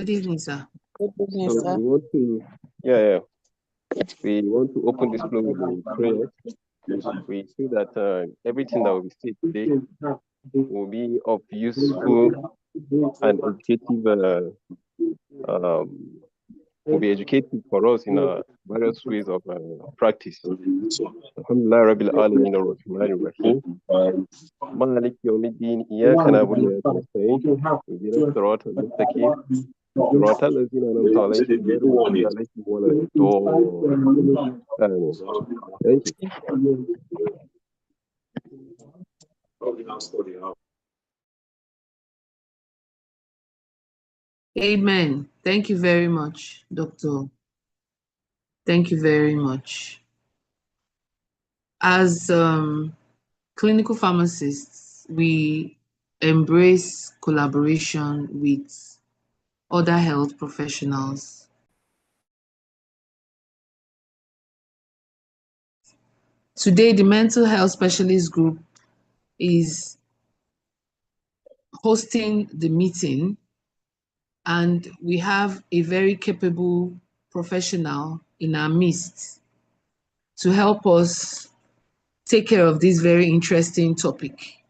Good evening, sir. Good evening, So sir. we want to open this floor with a prayer. We see that everything that we see today will be of useful and educative, will be educative for us in various ways of practice. Alhamdulillah Rabbil Alamin Ar-Rahmanir Rahim. Malik Yawmiddin Iyyaka na'budu wa iyyaka nasta'in. Ihdinas siratal mustaqim. صراط الذين أنعمت عليهم غير المغضوب عليهم ولا الضالين. Thank you. Amen. Thank you very much, Doctor. Thank you very much. As clinical pharmacists, we embrace collaboration with other health professionals. Today, the mental health specialist group is hosting the meeting, and we have a very capable professional in our midst to help us take care of this very interesting topic.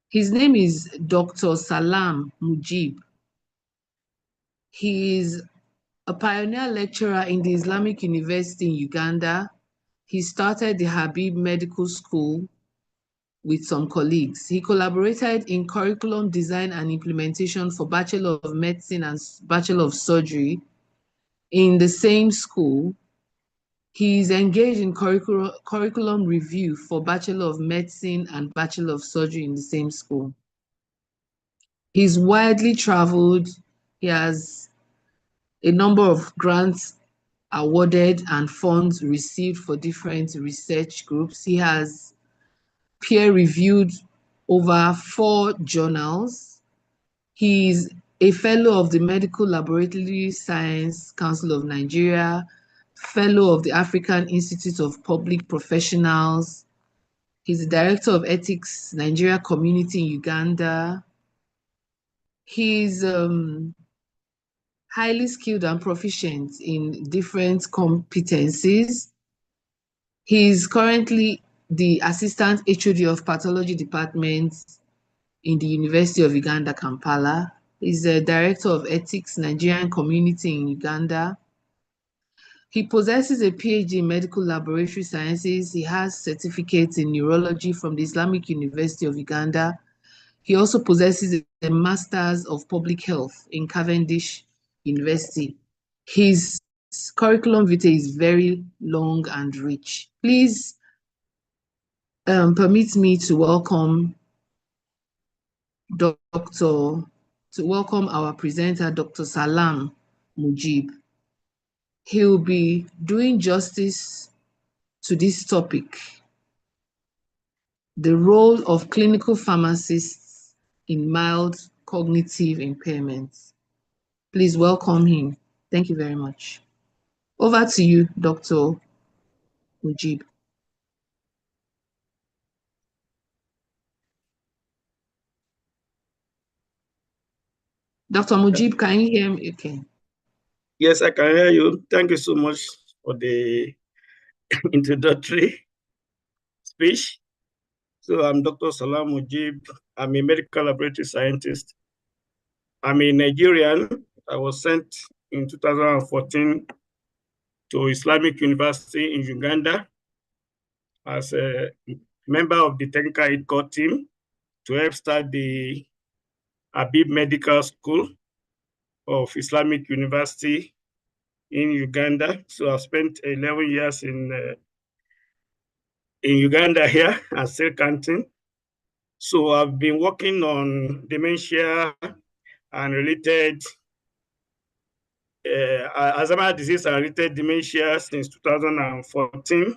His name is Dr. Salam Mujib. He is a pioneer lecturer in the Islamic University in Uganda. He started the Habib Medical School with some colleagues. He collaborated in curriculum design and implementation for Bachelor of Medicine and Bachelor of Surgery in the same school. He is engaged in curriculum review for Bachelor of Medicine and Bachelor of Surgery in the same school. He's widely traveled. He has a number of grants awarded and funds received for different research groups. He has peer-reviewed over 4 journals. He's a fellow of the Medical Laboratory Science Council of Nigeria, fellow of the African Institute of Public Professionals. He's the director of Ethics Nigeria Community in Uganda. He's highly skilled and proficient in different competencies. He's currently the Assistant HOD of Pathology Department in the University of Uganda, Kampala. He's the Director of Ethics Nigerian Community in Uganda. He possesses a PhD in Medical Laboratory Sciences. He has certificates in neurology from the Islamic University of Uganda. He also possesses a Master's of Public Health in Cavendish University. His curriculum vitae is very long and rich. Please permit me to welcome our presenter, Dr. Salam Mujib. He'll be doing justice to this topic, the role of clinical pharmacists in mild cognitive impairments. Please welcome him. Thank you very much. Over to you, Dr. Mujib. Dr. Mujib, can you hear me? Okay. Yes, I can hear you. Thank you so much for the introductory speech. So I'm Dr. Salam Mujib. I'm a medical laboratory scientist. I'm a Nigerian. I was sent in 2014 to Islamic University in Uganda as a member of the technical aid core team to help start the Habib Medical School of Islamic University in Uganda. So I've spent 11 years in Uganda here and still counting. So I've been working on dementia and related Alzheimer's disease and related dementia since 2014.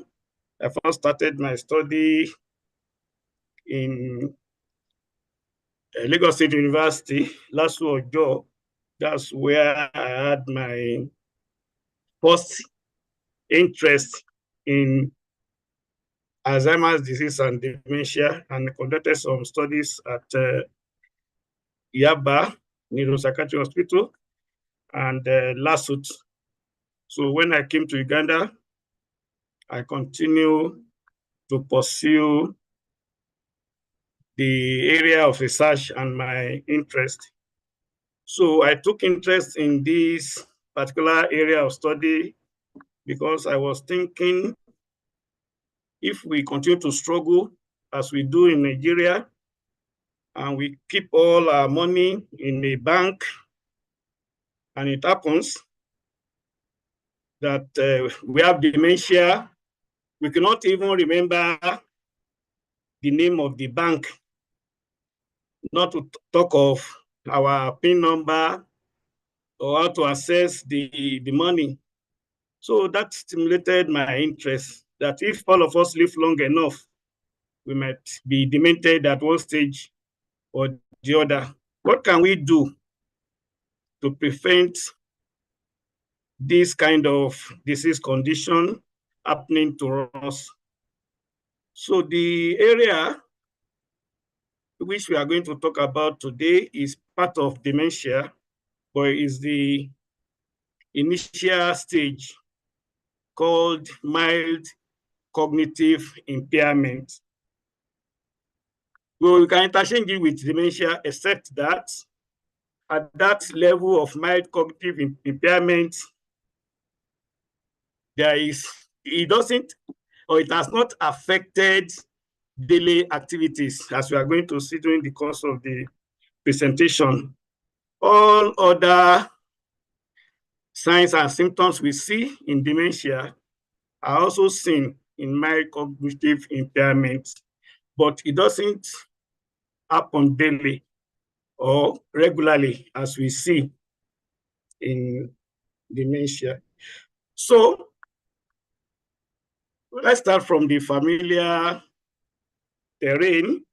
I first started my study in Lagos State University, Lasu Ojo. That's where I had my first interest in Alzheimer's disease and dementia, and conducted some studies at Yaba Neuropsychiatric Hospital. and lawsuit. So when I came to Uganda, I continue to pursue the area of research and my interest. So I took interest in this particular area of study because I was thinking, if we continue to struggle as we do in Nigeria, and we keep all our money in a bank, and it happens that we have dementia, we cannot even remember the name of the bank, not to talk of our PIN number or how to access the money. So that stimulated my interest that if all of us live long enough, we might be demented at one stage or the other. What can we do to prevent this kind of disease condition happening to us? So the area which we are going to talk about today is part of dementia, but is the initial stage called mild cognitive impairment. Well, we can interchange it with dementia, except that at that level of mild cognitive impairment, it doesn't, or it has not affected daily activities, as we are going to see during the course of the presentation. All other signs and symptoms we see in dementia are also seen in mild cognitive impairment, but it doesn't happen daily or regularly as we see in dementia. So let's start from the familiar terrain.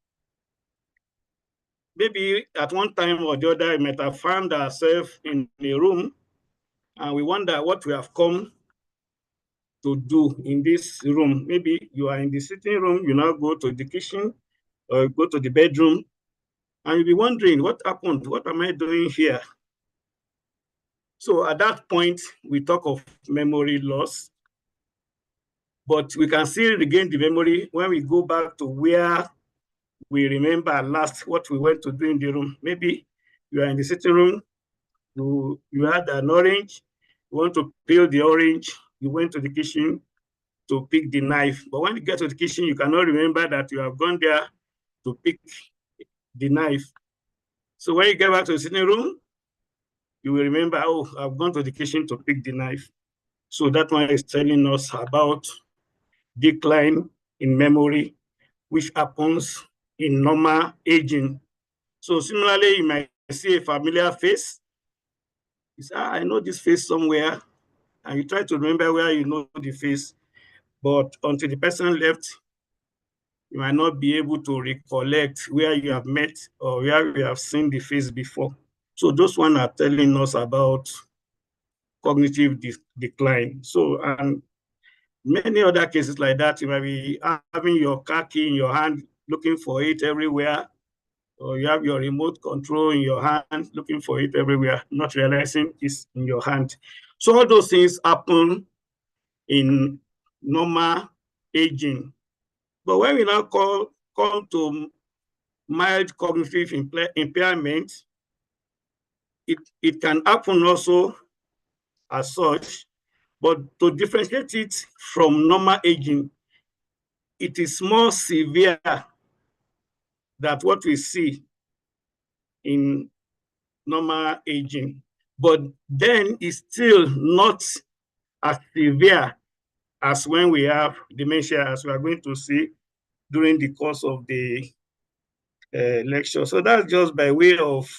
Maybe at one time or the other, we might have found ourselves in a room and we wonder what we have come to do in this room. Maybe you are in the sitting room, you now go to the kitchen or go to the bedroom, and you'll be wondering, what happened? What am I doing here? So at that point, we talk of memory loss, but we can still regain the memory when we go back to where we remember last what we went to do in the room. Maybe you are in the sitting room, you had an orange, you want to peel the orange, you went to the kitchen to pick the knife. But when you get to the kitchen, you cannot remember that you have gone there to pick the knife. So when you get back to the sitting room, you will remember, oh, I've gone to the kitchen to pick the knife. So that one is telling us about decline in memory, which happens in normal aging. So similarly, you might see a familiar face. You say, I know this face somewhere. And you try to remember where you know the face. But until the person left, you might not be able to recollect where you have met or where you have seen the face before. So those ones are telling us about cognitive decline. So, and many other cases like that, you might be having your car key in your hand, looking for it everywhere, or you have your remote control in your hand, looking for it everywhere, not realizing it's in your hand. So all those things happen in normal aging. But when we now come to mild cognitive impairment, it can happen also as such, but to differentiate it from normal aging, it is more severe than what we see in normal aging. But then it's still not as severe as when we have dementia, as we are going to see during the course of the lecture. So that's just by way of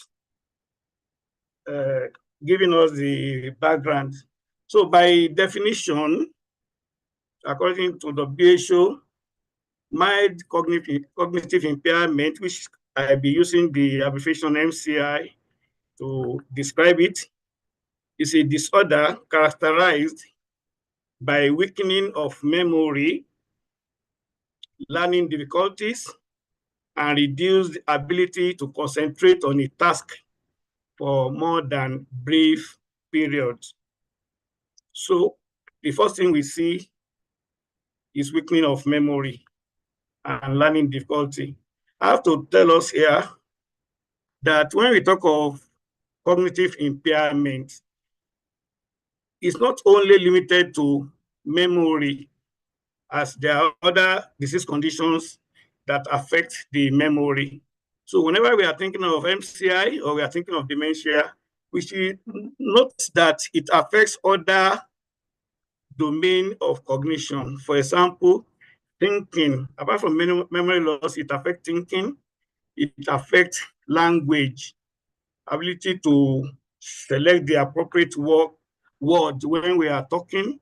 giving us the background. So by definition, according to the WHO, mild cognitive impairment, which I'll be using the abbreviation MCI to describe it, is a disorder characterized by weakening of memory, learning difficulties, and reduced ability to concentrate on a task for more than brief period. So the first thing we see is weakening of memory and learning difficulty. I have to tell us here that when we talk of cognitive impairment, it's not only limited to memory, as there are other disease conditions that affect the memory. So whenever we are thinking of MCI or we are thinking of dementia, we should note that it affects other domain of cognition. For example, thinking. Apart from memory loss, it affects thinking, it affects language, ability to select the appropriate word when we are talking.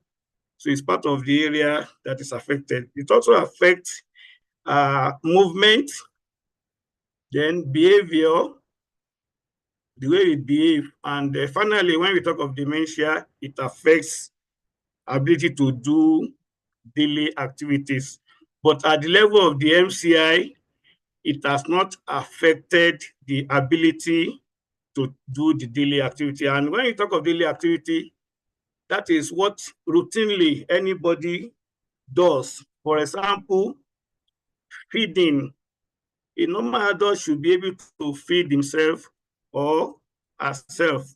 So it's part of the area that is affected. It also affects movement, then behavior, the way we behave. And finally, when we talk of dementia, it affects ability to do daily activities. But at the level of the MCI, it has not affected the ability to do the daily activity. And when you talk of daily activity, that is what routinely anybody does. For example, feeding. A normal adult should be able to feed himself or herself.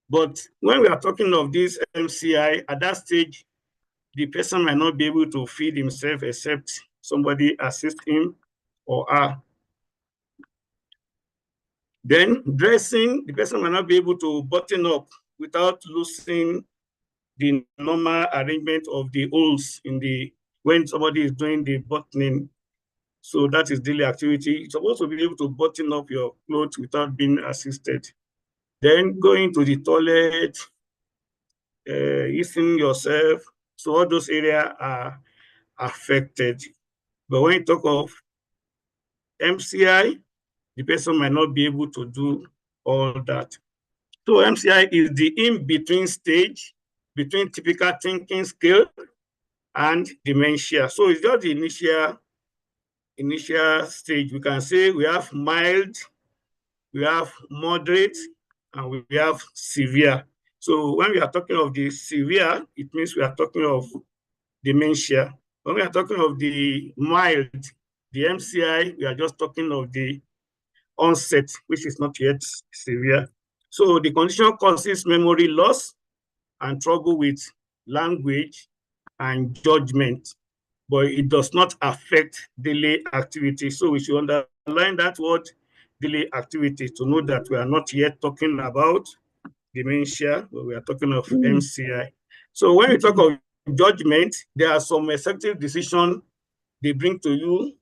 But when we are talking of this MCI, at that stage, the person might not be able to feed himself except somebody assist him or her. Then dressing, the person might not be able to button up without losing the normal arrangement of the holes in the, when somebody is doing the buttoning. So that is daily activity. You're supposed to be able to button up your clothes without being assisted. Then going to the toilet, eating yourself. So all those areas are affected. But when you talk of MCI, the person might not be able to do all that. So MCI is the in-between stage between typical thinking skill and dementia. So it's just the initial stage. We can say we have mild, we have moderate, and we have severe. So when we are talking of the severe, it means we are talking of dementia. When we are talking of the mild, the MCI, we are just talking of the onset, which is not yet severe. So the condition causes memory loss and trouble with language and judgment, but it does not affect daily activity. So we should underline that word daily activity to know that we are not yet talking about dementia, but we are talking of MCI. So when we talk of judgment, there are some executive decisions they bring to you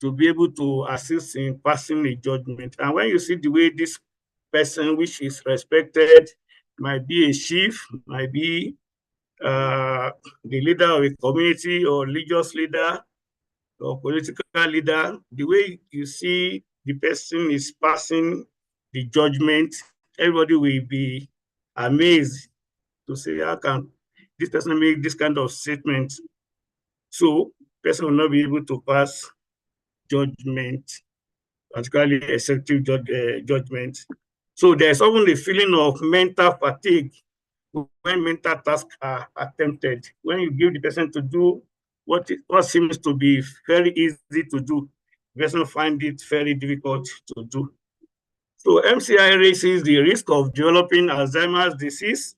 to be able to assist in passing a judgment. And when you see the way this person, which is respected, might be a chief, might be the leader of a community or religious leader or political leader, the way you see the person is passing the judgment, everybody will be amazed to say, how can this person make this kind of statement? So person will not be able to pass judgment, particularly executive judgment. So there's often a feeling of mental fatigue when mental tasks are attempted. When you give the person to do what seems to be very easy to do, the person find it very difficult to do. So MCI raises the risk of developing Alzheimer's disease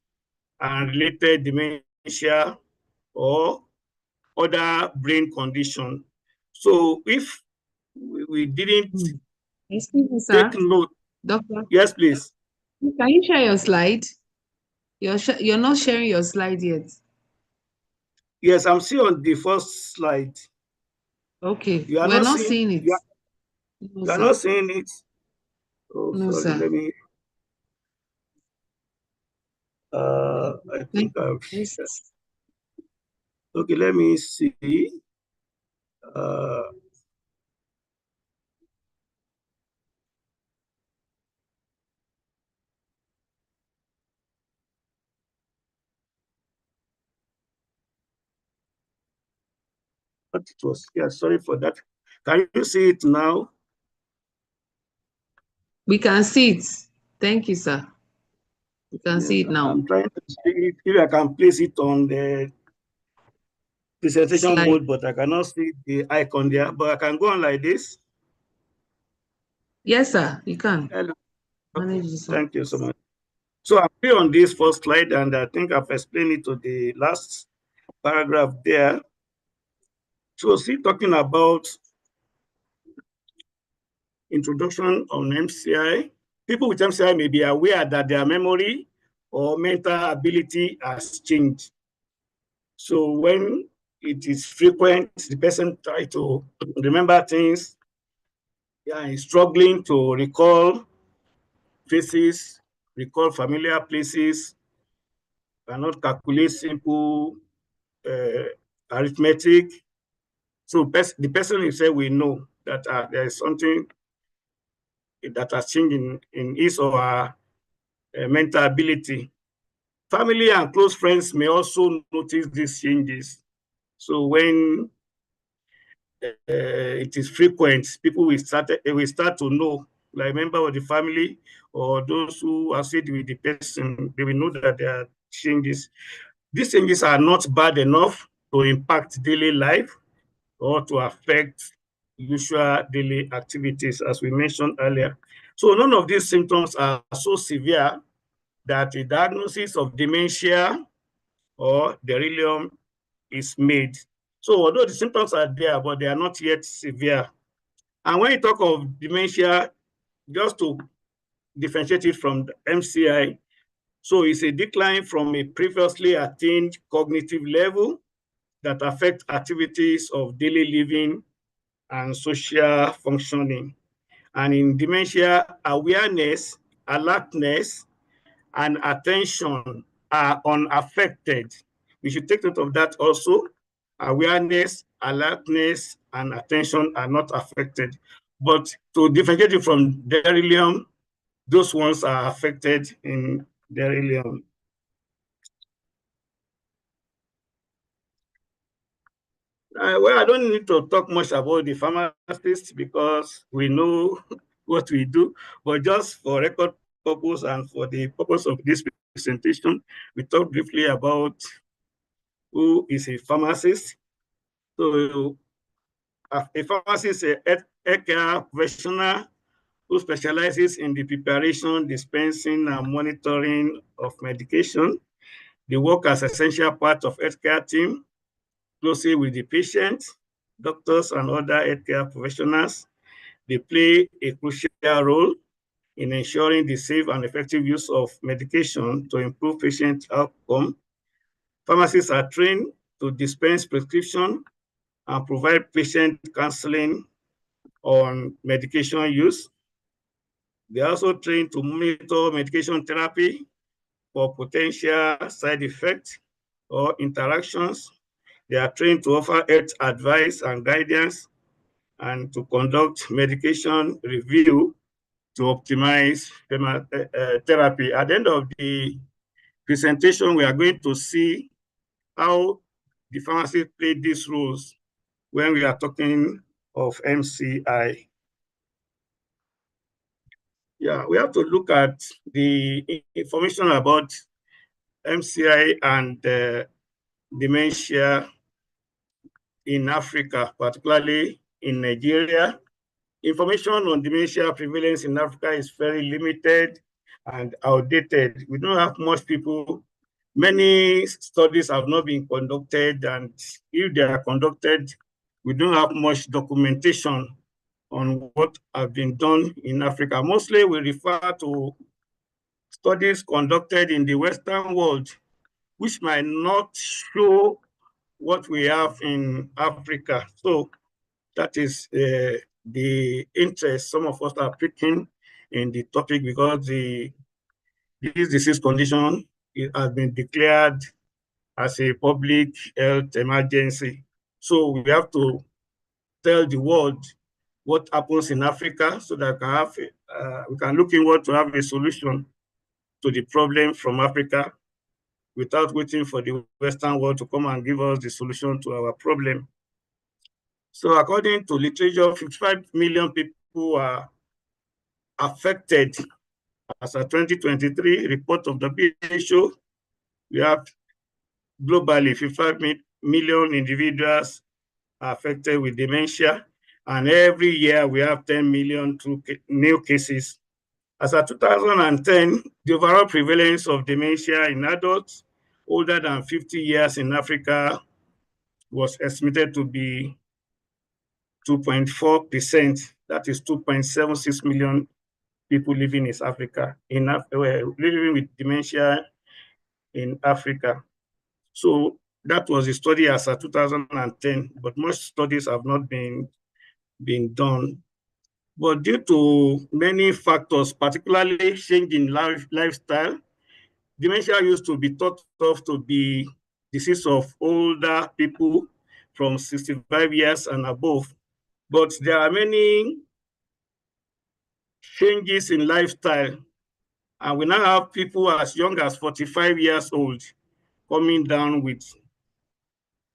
and related dementia or other brain condition. So if we didn't Excuse me, sir. take note. Doctor, Yes, please. can you share your slide? You're not sharing your slide yet. Yes, I'm still on the first slide. Okay, You are we're not not seeing, seeing it. you No, are sir. not seeing it. Oh, No, sorry, sir. let me, I think I've, Yes. okay, let me see. Uh, what it was, yeah, sorry for that. Can you see it now? We can see it. Thank you, sir. You can see it now. I'm trying to see if I can place it on the presentation Slide. mode, but I cannot see the icon there. But I can go on like this. Yes, sir, you can. Hello. Manage this one. Thank you so much. So I'm here on this first slide, and I think I've explained it to the last paragraph there. So see, talking about introduction on MCI. People with MCI may be aware that their memory or mental ability has changed. So when it is frequent, the person try to remember things, is struggling to recall faces, recall familiar places, cannot calculate simple arithmetic. So the person himself will know that there is something that has changed in his or her mental ability. Family and close friends may also notice these changes. So when it is frequent, people will start to know, like member of the family or those who are associated with the person, they will know that there are changes. These changes are not bad enough to impact daily life or to affect usual daily activities, as we mentioned earlier. So none of these symptoms are so severe that a diagnosis of dementia or delirium is made. So although the symptoms are there, but they are not yet severe. And when you talk of dementia, just to differentiate it from the MCI, so it's a decline from a previously attained cognitive level that affect activities of daily living and social functioning. And in dementia, awareness, alertness, and attention are unaffected. We should take note of that also. Awareness, alertness, and attention are not affected. But to differentiate it from delirium, those ones are affected in delirium. Well, I don't need to talk much about the pharmacist because we know what we do, but just for record purpose and for the purpose of this presentation, we talk briefly about who is a pharmacist. So a pharmacist is a healthcare professional who specializes in the preparation, dispensing, and monitoring of medication. They work as essential part of healthcare team, closely with the patient, doctors, and other healthcare professionals. They play a crucial role in ensuring the safe and effective use of medication to improve patient outcome. Pharmacists are trained to dispense prescription and provide patient counseling on medication use. They are also trained to monitor medication therapy for potential side effects or interactions. They are trained to offer health advice and guidance and to conduct medication review to optimize therapy. At the end of the presentation, we are going to see how the pharmacist played these roles when we are talking of MCI. Yeah, we have to look at the information about MCI and dementia in Africa, particularly in Nigeria. Information on dementia prevalence in Africa is very limited and outdated. We don't have much people. Many studies have not been conducted, and if they are conducted, we don't have much documentation on what have been done in Africa. Mostly we refer to studies conducted in the Western world, which might not show what we have in Africa. So that is the interest some of us are picking in the topic, because this disease condition, it has been declared as a public health emergency. So we have to tell the world what happens in Africa so that we can look inward to have a solution to the problem from Africa without waiting for the Western world to come and give us the solution to our problem. So according to literature, 55 million people are affected As a 2023 report of the WHO, we have globally 55 million individuals affected with dementia, and every year we have 10 million new cases. As of 2010, the overall prevalence of dementia in adults older than 50 years in Africa was estimated to be 2.4%. That is 2.76 million people living in Africa, living with dementia in Africa. So that was a study as of 2010, but most studies have not been done. But due to many factors, particularly change in lifestyle, dementia used to be thought of to be disease of older people from 65 years and above. But there are many changes in lifestyle, and we now have people as young as 45 years old coming down with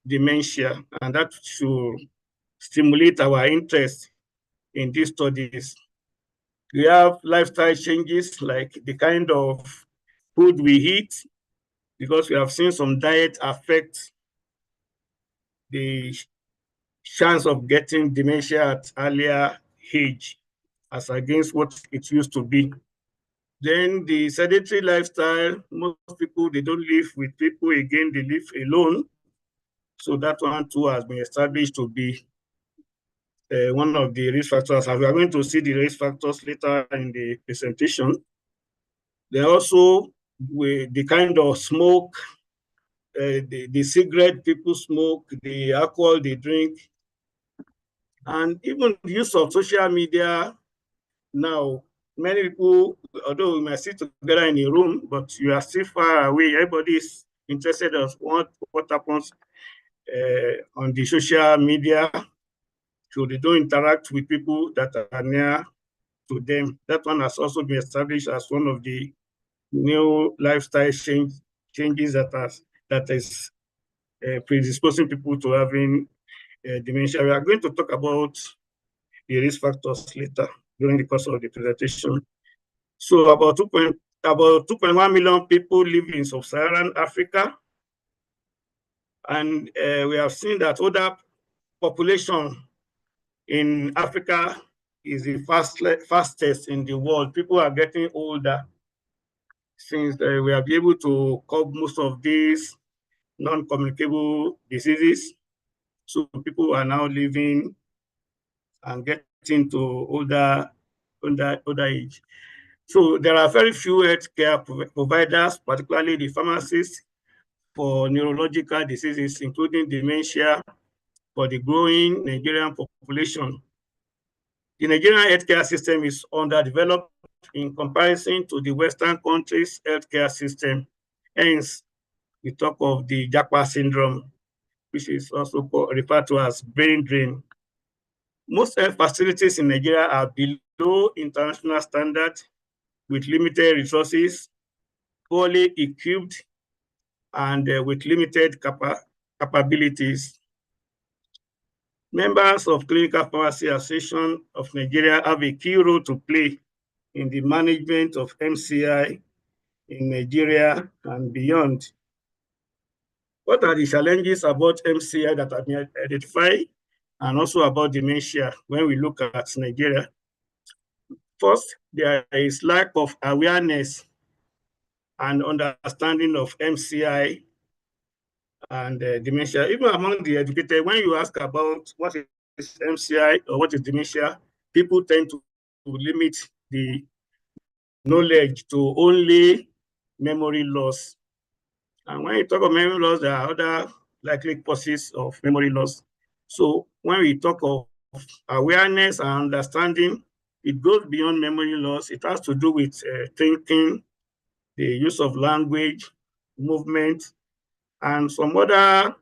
dementia, and that should stimulate our interest in these studies. We have lifestyle changes like the kind of food we eat, because we have seen some diet affect the chance of getting dementia at earlier age as against what it used to be. Then the sedentary lifestyle, most people, they don't live with people again, they live alone. So that one too has been established to be one of the risk factors. And we are going to see the risk factors later in the presentation. Then also with the kind of smoke, the cigarette people smoke, the alcohol they drink, and even the use of social media now. Many people, although we might sit together in a room, but you are still far away. Everybody is interested in what happens on the social media, so they don't interact with people that are near to them. That one has also been established as one of the new lifestyle changes that is predisposing people to having dementia. We are going to talk about the risk factors later during the course of the presentation. So about 2.1 million people live in sub-Saharan Africa, and we have seen that older population in Africa is the fastest in the world. People are getting older since we have been able to curb most of these non-communicable diseases. So people are now living and getting to older age. So there are very few healthcare providers, particularly the pharmacists, for neurological diseases, including dementia, for the growing Nigerian population. The Nigerian healthcare system is underdeveloped in comparison to the Western countries' healthcare system. Hence, we talk of the Japa syndrome, which is also referred to as brain drain. Most health facilities in Nigeria are below international standards, with limited resources, poorly equipped, and with limited capabilities. Members of Clinical Pharmacy Association of Nigeria have a key role to play in the management of MCI in Nigeria and beyond. What are the challenges about MCI that have been identified, and also about dementia when we look at Nigeria? First, there is lack of awareness and understanding of MCI and dementia. Even among the educated, when you ask about what is MCI or what is dementia, people tend to limit the knowledge to only memory loss. And when you talk of memory loss, there are other likely causes of memory loss. So when we talk of awareness and understanding, it goes beyond memory loss. It has to do with thinking, the use of language, movement, and some other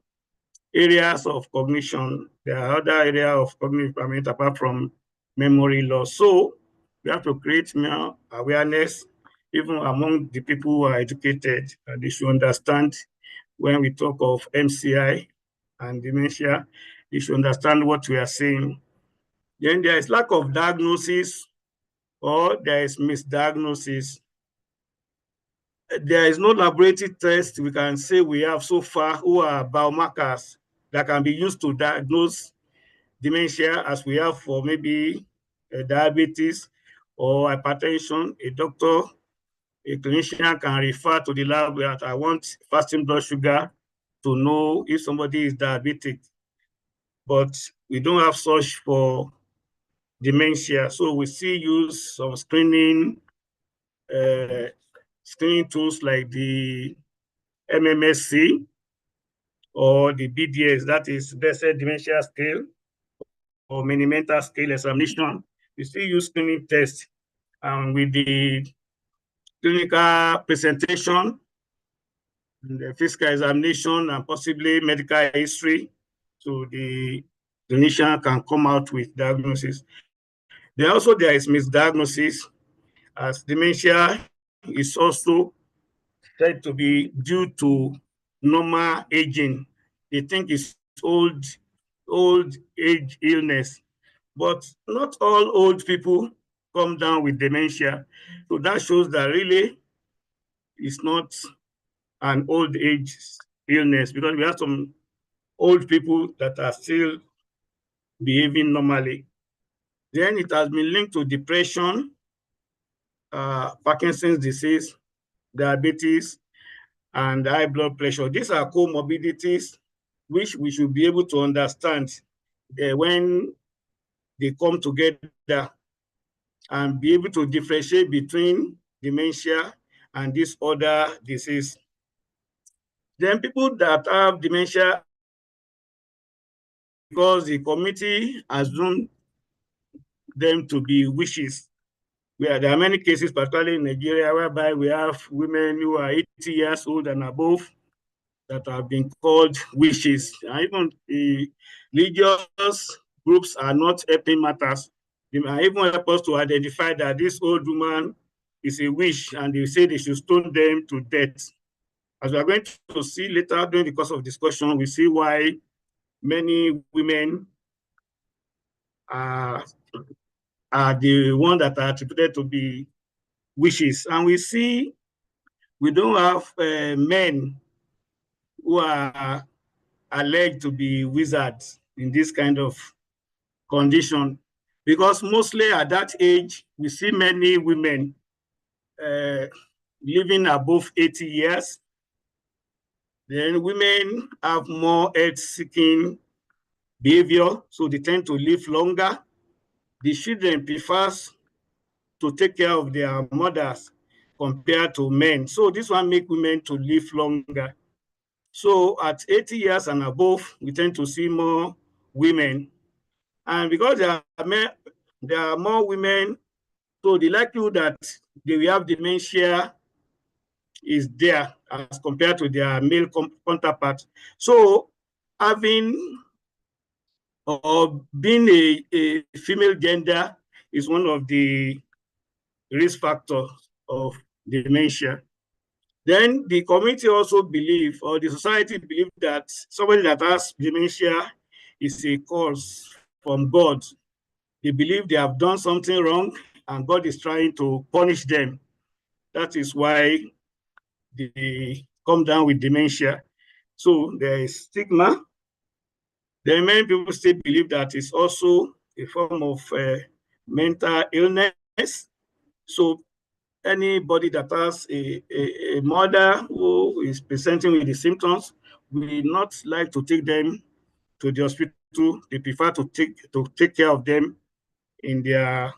areas of cognition. There are other areas of cognitive impairment apart from memory loss. So we have to create more awareness even among the people who are educated. They should understand when we talk of MCI and dementia, they should understand what we are saying. Then there is lack of diagnosis, or there is misdiagnosis. there is no laboratory test we can say we have so far who are biomarkers that can be used to diagnose dementia as we have for maybe diabetes or hypertension. A doctor, a clinician can refer to the lab that I want fasting blood sugar to know if somebody is diabetic. But we don't have such for dementia. So we still use some screening tools like the MMSC or the BDS, that is Bessel Dementia Scale or Mini Mental Scale examination. We still use screening tests, and with the clinical presentation, the physical examination, and possibly medical history, so the clinician can come out with diagnosis. There is misdiagnosis, as dementia is also said to be due to normal aging. They think it's old age illness, but not all old people come down with dementia. So that shows that really it's not an old age illness, because we have some old people that are still behaving normally. Then it has been linked to depression, Parkinson's disease, diabetes, and high blood pressure. These are comorbidities which we should be able to understand when they come together and be able to differentiate between dementia and this other disease. Then people that have dementia, because the committee assumed them to be wishes, where there are many cases, particularly in Nigeria, whereby we have women who are 80 years old and above that have been called wishes. And even the religious groups are not helping matters. They might even help us to identify that this old woman is a witch, and they say they should stone them to death. As we are going to see later during the course of discussion, we see why many women are the ones that are attributed to be witches. And we see we don't have men who are alleged to be wizards in this kind of condition, because mostly at that age, we see many women living above 80 years. Then women have more health-seeking behavior, so they tend to live longer. The children prefers to take care of their mothers compared to men. So this one make women to live longer. So at 80 years and above, we tend to see more women. And because there are more women, so the likelihood that they will have dementia is there as compared to their male counterparts. So having or being a female gender is one of the risk factors of dementia. Then the community also believe, or the society believe, that somebody that has dementia is a cause from God. They believe they have done something wrong and God is trying to punish them. That is why they come down with dementia. So there is stigma. Then many people still believe that it's also a form of mental illness. So anybody that has a mother who is presenting with the symptoms, we not like to take them to the hospital. They prefer to take care of them in their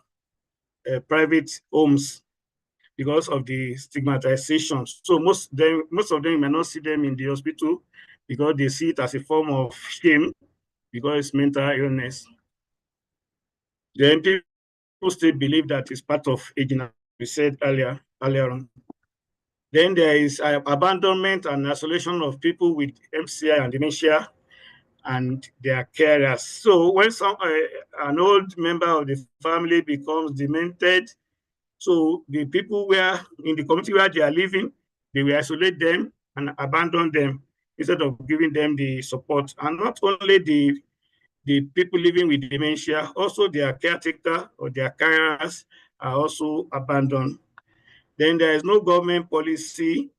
private homes because of the stigmatization. So most of them may not see them in the hospital because they see it as a form of shame because it's mental illness. Then people still believe that it's part of aging, as we said earlier on. Then there is abandonment and isolation of people with MCI and dementia and their carers. So when an old member of the family becomes demented, so the people where in the community where they are living, they will isolate them and abandon them instead of giving them the support. And not only the people living with dementia, also their caretaker or their carers are also abandoned. Then there is no government policy,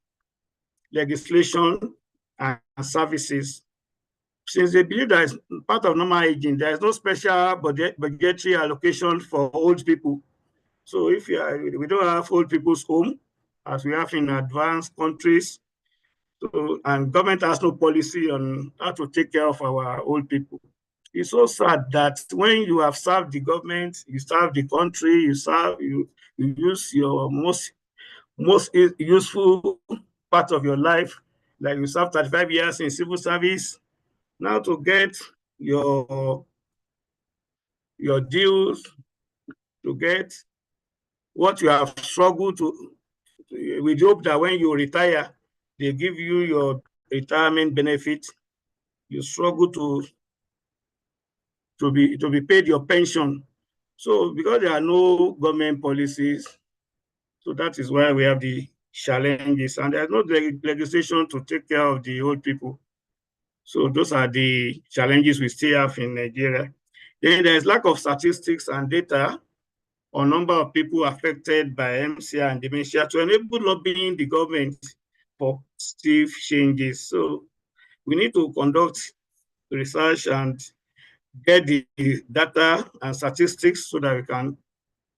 legislation, and services. Since they believe that is part of normal aging, there is no special budgetary allocation for old people. So if we don't have old people's home, as we have in advanced countries, so, and government has no policy on how to take care of our old people. It's so sad that when you have served the government, you serve the country, you use your most useful part of your life, like you serve 35 years in civil service, now to get your dues, to get what you have struggled to, we hope that when you retire, they give you your retirement benefit. You struggle to be paid your pension. So because there are no government policies, so that is why we have the challenges, and there's no legislation to take care of the old people. So those are the challenges we still have in Nigeria. Then there's lack of statistics and data on number of people affected by MCI and dementia to enable lobbying the government for positive changes. So we need to conduct research and get the data and statistics so that we can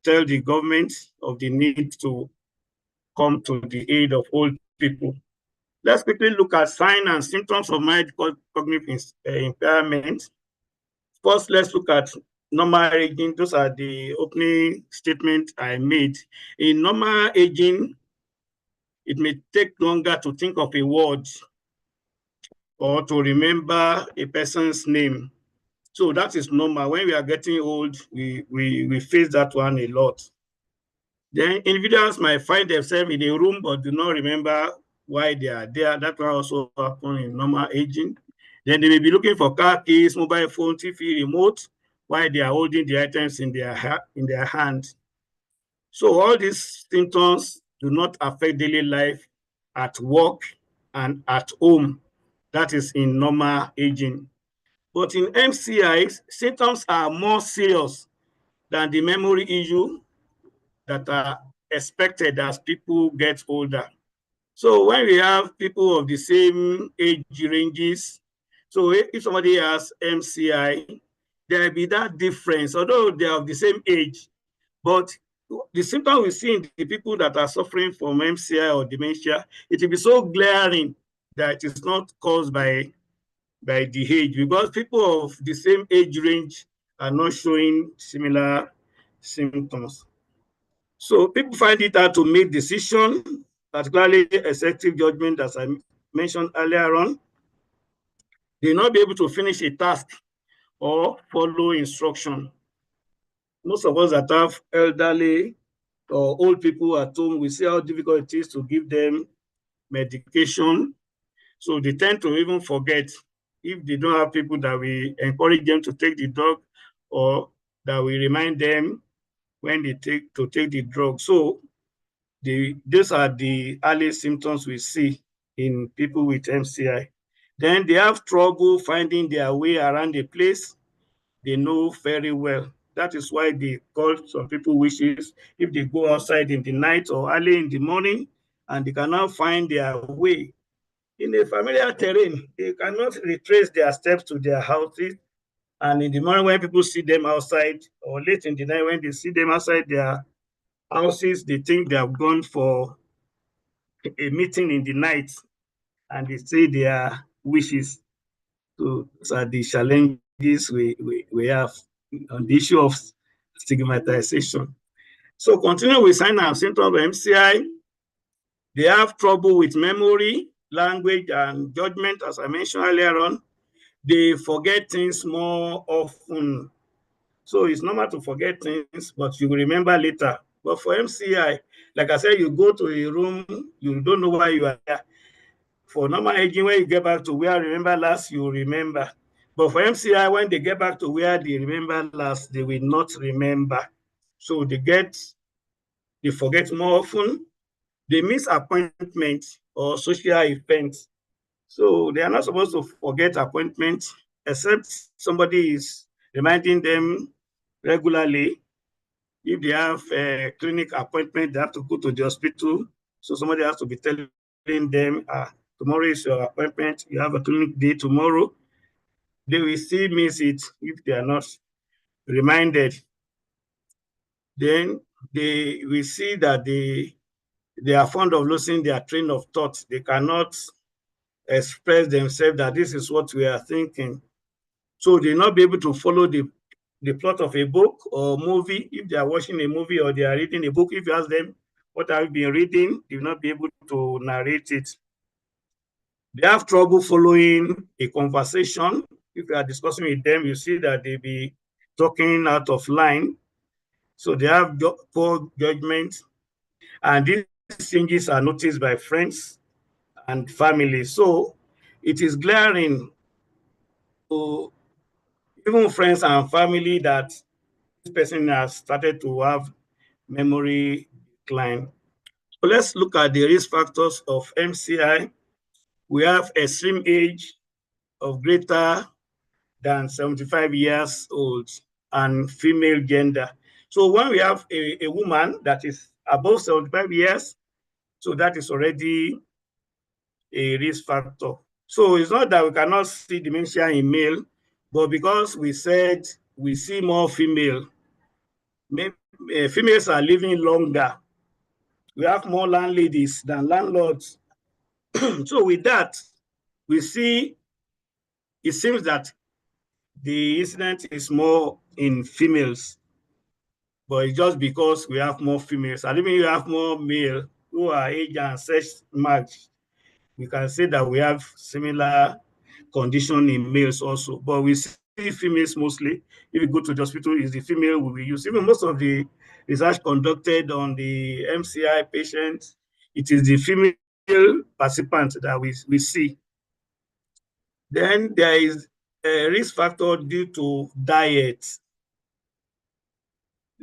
tell the government of the need to come to the aid of old people. Let's quickly look at signs and symptoms of mild cognitive impairment. First, let's look at normal aging. Those are the opening statement I made. In normal aging, it may take longer to think of a word or to remember a person's name. So that is normal. When we are getting old, we face that one a lot. Then individuals might find themselves in a room but do not remember why they are there. That will also happen in normal aging. Then they may be looking for car keys, mobile phone, TV remote, while they are holding the items in their hand. So all these symptoms do not affect daily life at work and at home. That is in normal aging. But in MCIs, symptoms are more serious than the memory issue that are expected as people get older. So when we have people of the same age ranges, so if somebody has MCI, there will be that difference, although they are of the same age, but the symptoms we see in the people that are suffering from MCI or dementia, it will be so glaring that it is not caused by the age, because people of the same age range are not showing similar symptoms. So people find it hard to make decisions, particularly executive judgment, as I mentioned earlier on. They will not be able to finish a task or follow instruction. Most of us that have elderly or old people at home, we see how difficult it is to give them medication. So they tend to even forget if they don't have people that we encourage them to take the drug or that we remind them when they take the drug. So these are the early symptoms we see in people with MCI. Then they have trouble finding their way around a place they know very well. That is why they call some people witches. If they go outside in the night or early in the morning and they cannot find their way in a familiar terrain, they cannot retrace their steps to their houses. And in the morning when people see them outside, or late in the night when they see them outside their houses, they think they have gone for a meeting in the night and they say their wishes. So those are the challenges we have on the issue of stigmatization. So continue with signs and symptoms of MCI. They have trouble with memory, language, and judgment, as I mentioned earlier on. They forget things more often. So it's normal to forget things, but you will remember later. But for MCI, like I said, you go to a room, you don't know why you are there. For normal aging, when you get back to where I remember last, you remember. But for MCI, when they get back to where they remember last, they will not remember. So they forget more often. They miss appointments or social events. So they are not supposed to forget appointments, except somebody is reminding them regularly. If they have a clinic appointment, they have to go to the hospital. So somebody has to be telling them, tomorrow is your appointment. You have a clinic day tomorrow. They will still miss it if they are not reminded. Then they will see that they are fond of losing their train of thought. They cannot express themselves that this is what we are thinking. So they not be able to follow the plot of a book or movie. If they are watching a movie or they are reading a book, if you ask them, what have you been reading? They will not be able to narrate it. They have trouble following a conversation. If you are discussing with them, you see that they be talking out of line. So they have poor judgment. And these changes are noticed by friends and family. So it is glaring to even friends and family that this person has started to have memory decline. So let's look at the risk factors of MCI. We have extreme age of greater than 75 years old and female gender. So when we have a woman that is above 75 years, so that is already a risk factor. So it's not that we cannot see dementia in male, but because we said we see more female, females are living longer. We have more landladies than landlords. So with that, we see it seems that the incident is more in females, but it's just because we have more females. And even you have more male who are age and sex matched, we can say that we have similar condition in males also. But we see females mostly. If you go to the hospital, is the female will be used. Even most of the research conducted on the MCI patients, it is the female participants that we see. Then there is a risk factor due to diet.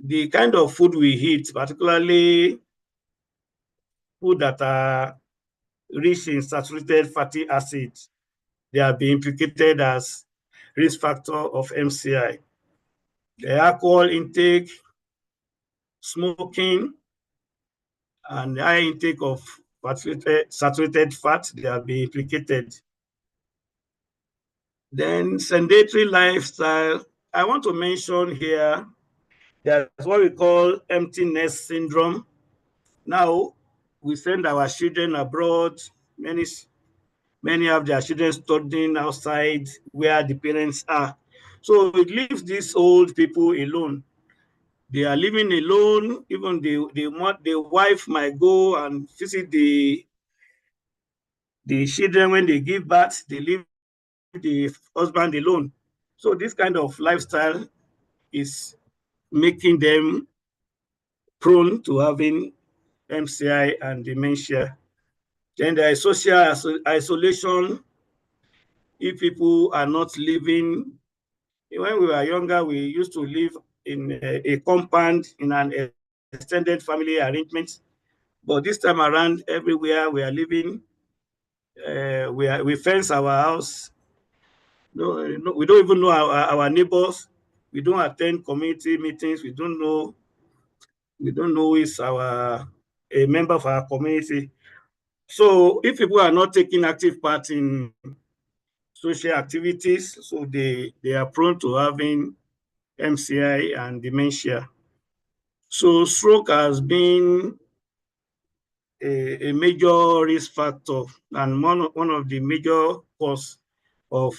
The kind of food we eat, particularly food that are rich in saturated fatty acids, they are being implicated as risk factor of MCI. The alcohol intake, smoking, and high intake of saturated fat, they are being implicated. Then sedentary lifestyle. I want to mention here, there's what we call empty nest syndrome. Now, we send our children abroad. Many have their children studying outside where the parents are. So it leaves these old people alone. They are living alone. Even the wife might go and visit the children when they give birth. They leave the husband alone. So this kind of lifestyle is making them prone to having MCI and dementia. Then there is social isolation. If people are not living, when we were younger, we used to live in a compound in an extended family arrangement. But this time around, everywhere we are living, we fence our house. No, we don't even know our neighbors. We don't attend community meetings. We don't know who is a member of our community. So if people are not taking active part in social activities, so they are prone to having MCI and dementia. So stroke has been a major risk factor and one of the major cause of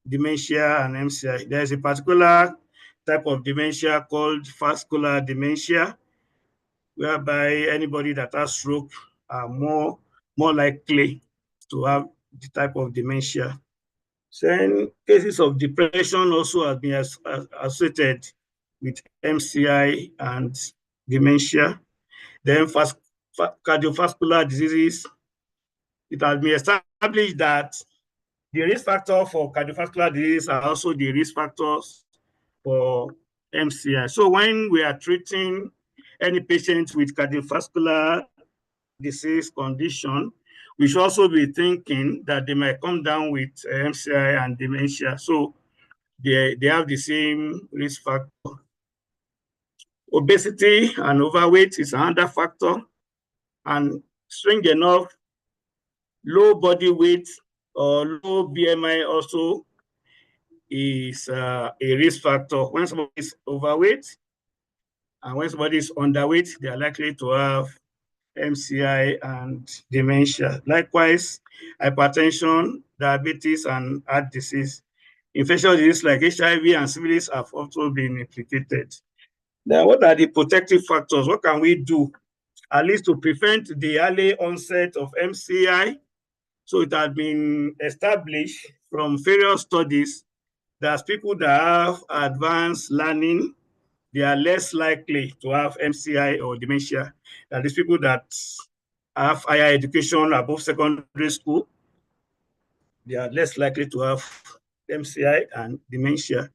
dementia and MCI. There is a particular type of dementia called vascular dementia, whereby anybody that has stroke are more likely to have the type of dementia. Then cases of depression also have been associated with MCI and dementia. Then cardiovascular diseases. It has been established that the risk factor for cardiovascular disease are also the risk factors for MCI. So when we are treating any patient with cardiovascular disease condition, we should also be thinking that they might come down with MCI and dementia. So they have the same risk factor. Obesity and overweight is another factor. And strange enough, low body weight or low BMI also is a risk factor. When somebody is overweight and when somebody is underweight, they are likely to have MCI and dementia. Likewise, hypertension, diabetes, and heart disease. Infectious diseases like HIV and syphilis have also been implicated. Then what are the protective factors? What can we do at least to prevent the early onset of MCI? So it has been established from various studies that people that have advanced learning, they are less likely to have MCI or dementia than these people that have higher education above secondary school. They are less likely to have MCI and dementia.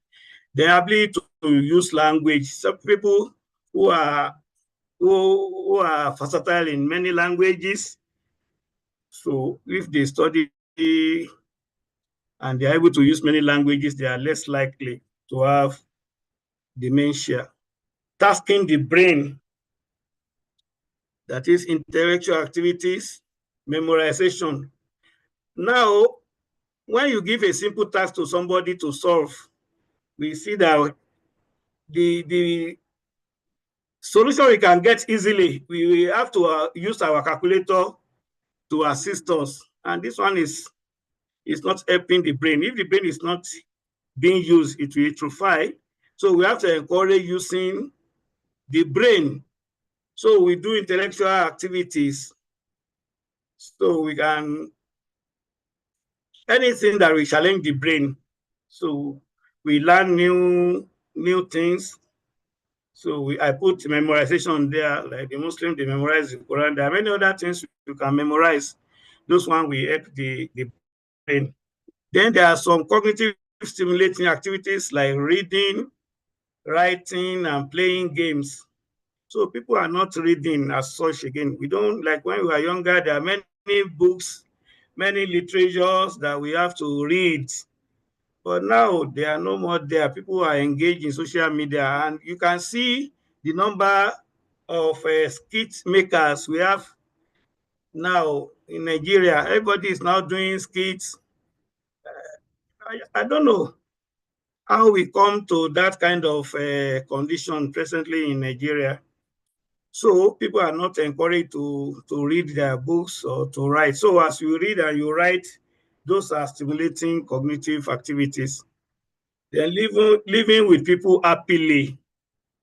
The ability to use language. Some people who are versatile in many languages. So if they study and they're able to use many languages, they are less likely to have dementia. Tasking the brain, that is intellectual activities, memorization. Now, when you give a simple task to somebody to solve, we see that the solution we can get easily, we have to use our calculator to assist us. And this one is not helping the brain. If the brain is not being used, it will atrophy. So we have to encourage using the brain. So we do intellectual activities. So we can, anything that will challenge the brain. So we learn new things. So I put memorization there, like the Muslim, they memorize the Quran. There are many other things you can memorize. Those one will help the brain. Then there are some cognitive stimulating activities like reading, writing, and playing games. So people are not reading as such again. We don't, like when we were younger, there are many books, many literatures that we have to read. But now they are no more there. People are engaged in social media, and you can see the number of skit makers we have now in Nigeria. Everybody is now doing skits. I don't know how we come to that kind of condition presently in Nigeria. So people are not encouraged to read their books or to write. So as you read and you write, those are stimulating cognitive activities. Then living with people happily.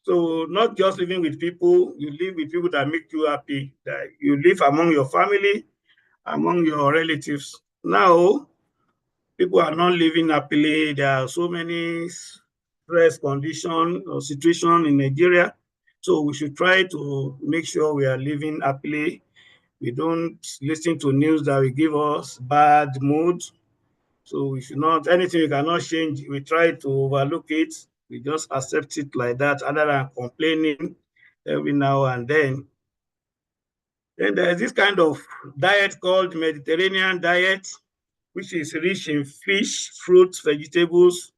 So not just living with people, you live with people that make you happy, that you live among your family, among your relatives. Now, people are not living happily. There are so many stress condition or situation in Nigeria. So we should try to make sure we are living happily. We don't listen to news that will give us bad mood. So we should not, anything we cannot change, we try to overlook it. We just accept it like that, other than complaining every now and then. Then there is this kind of diet called Mediterranean diet, which is rich in fish, fruits, vegetables,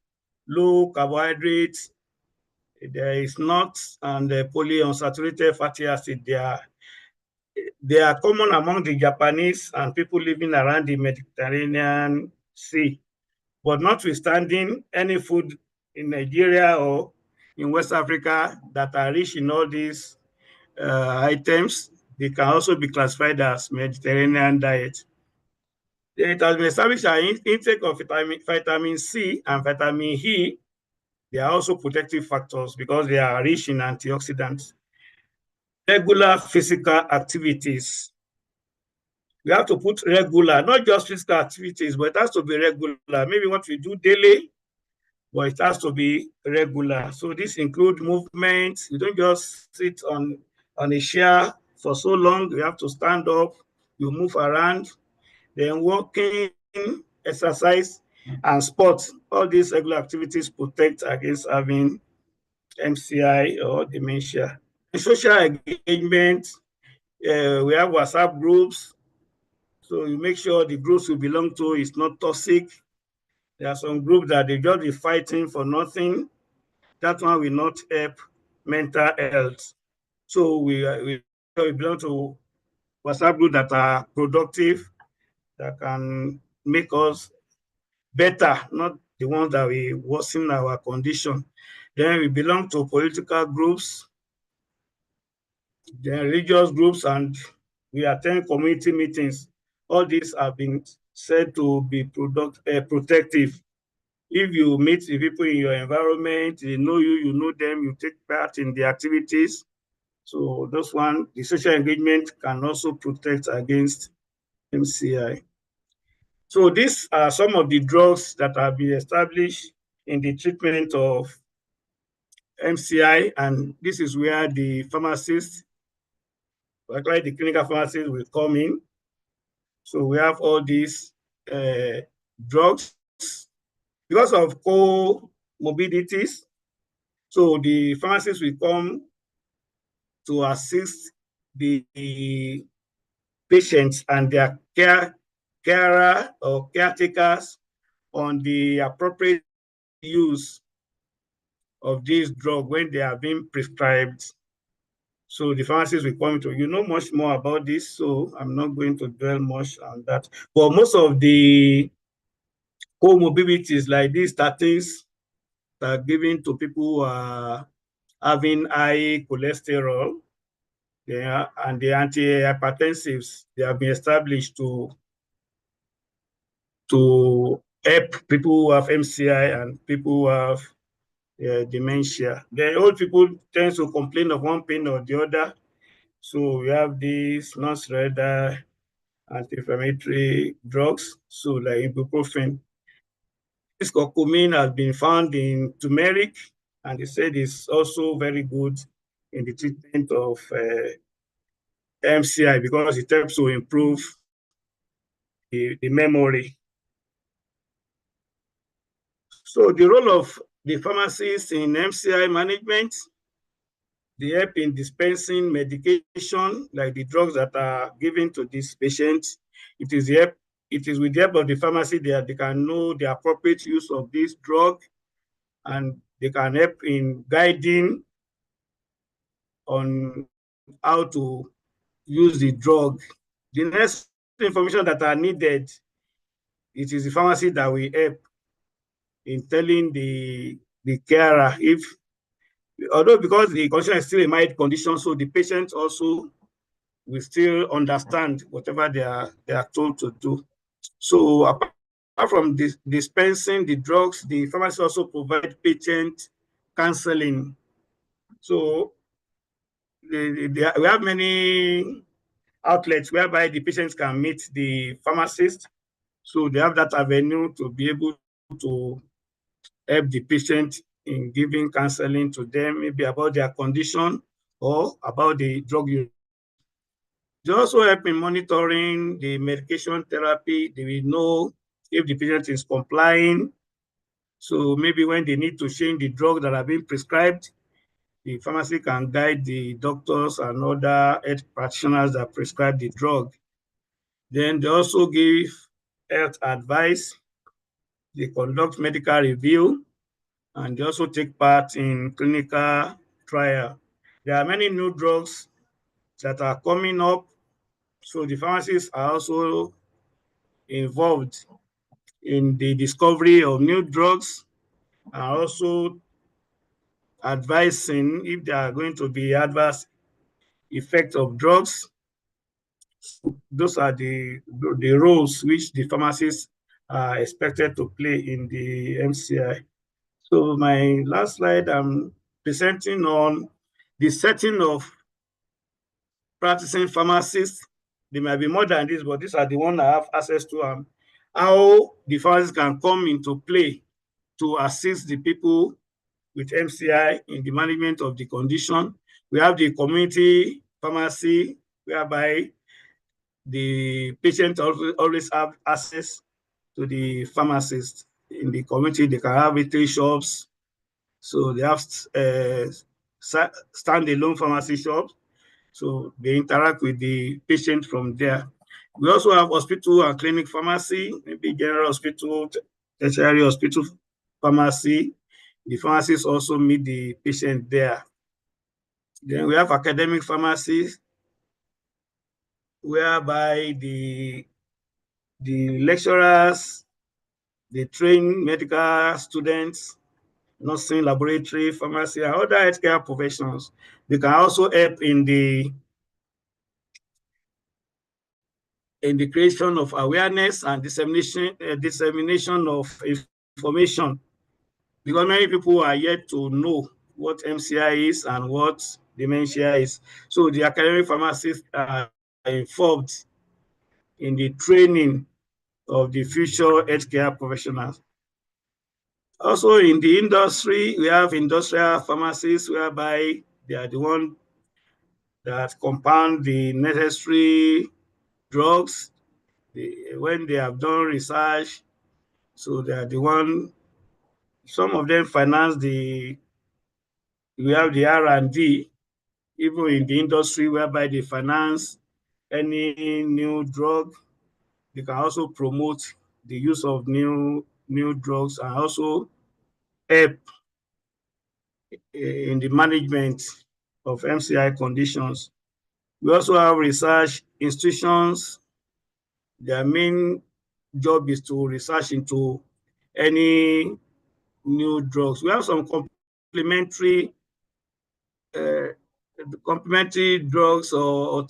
low carbohydrates. There is nuts and polyunsaturated fatty acid. They are common among the Japanese and people living around the Mediterranean Sea. But notwithstanding, any food in Nigeria or in West Africa that are rich in all these items, they can also be classified as Mediterranean diet. It has been established that intake of vitamin C and vitamin E, they are also protective factors because they are rich in antioxidants. Regular physical activities. We have to put regular, not just physical activities, but it has to be regular. Maybe what we do daily, but it has to be regular. So this includes movement. You don't just sit on a chair for so long. You have to stand up, you move around, then walking, exercise, and sports. All these regular activities protect against having MCI or dementia. In social engagement, we have WhatsApp groups. So you make sure the groups you belong to is not toxic. There are some groups that they just be fighting for nothing. That one will not help mental health. So we belong to WhatsApp group that are productive, that can make us better, not the ones that we worsen our condition. Then we belong to political groups, the religious groups, and we attend community meetings. All these have been said to be protective. If you meet the people in your environment, they know you, you know them, you take part in the activities. So those one, the social engagement can also protect against MCI. So these are some of the drugs that have been established in the treatment of MCI, and this is where the pharmacist, actually the clinical pharmacist, will come in. So we have all these drugs because of comorbidities. So the pharmacist will come to assist the patients and their carer or caretakers on the appropriate use of this drug when they are being prescribed. So the pharmacist will come to, you know much more about this, so I'm not going to dwell much on that. But most of the comorbidities like these statins are given to people who are having high cholesterol, and the antihypertensives, they have been established to help people who have MCI and people who have dementia. The old people tend to complain of one pain or the other. So we have these non-steroidal anti-inflammatory drugs, so like ibuprofen. This curcumin has been found in turmeric, and they said it's also very good in the treatment of MCI because it helps to improve the memory. So the role of the pharmacist in MCI management, they help in dispensing medication, like the drugs that are given to these patients. It is with the help of the pharmacy that they can know the appropriate use of this drug, and they can help in guiding on how to use the drug. The next information that are needed, it is the pharmacy that will help in telling the carer if, although because the condition is still a mild condition, so the patient also will still understand whatever they are told to do. So apart from dispensing the drugs, the pharmacy also provide patient counseling. So we have many outlets whereby the patients can meet the pharmacist. So they have that avenue to be able to help the patient in giving counseling to them, maybe about their condition or about the drug use. They also help in monitoring the medication therapy. They will know if the patient is complying. So maybe when they need to change the drug that have been prescribed, the pharmacy can guide the doctors and other health practitioners that prescribe the drug. Then they also give health advice. They conduct medical review, and they also take part in clinical trial. There are many new drugs that are coming up, so the pharmacists are also involved in the discovery of new drugs and also advising if there are going to be adverse effects of drugs. Those are the roles which the pharmacists are expected to play in the MCI. So my last slide, I'm presenting on the setting of practicing pharmacists. There might be more than this, but these are the ones I have access to. How the pharmacist can come into play to assist the people with MCI in the management of the condition. We have the community pharmacy, whereby the patient always have access to the pharmacist in the community. They can have retail shops, so they have standalone pharmacy shops. So they interact with the patient from there. We also have hospital and clinic pharmacy, maybe general hospital, tertiary hospital pharmacy. The pharmacists also meet the patient there. Then we have academic pharmacies, whereby the lecturers, they train medical students, nursing, laboratory, pharmacy, and other healthcare professions. They can also help in the creation of awareness and dissemination of information, because many people are yet to know what MCI is and what dementia is. So the academic pharmacists are involved in the training of the future healthcare professionals. Also in the industry, we have industrial pharmacists, whereby they are the one that compound the necessary drugs when they have done research. So they are the one, some of them finance we have the R&D, even in the industry, whereby they finance any new drug. They can also promote the use of new drugs and also help in the management of MCI conditions. We also have research institutions. Their main job is to research into any new drugs. We have some complementary drugs or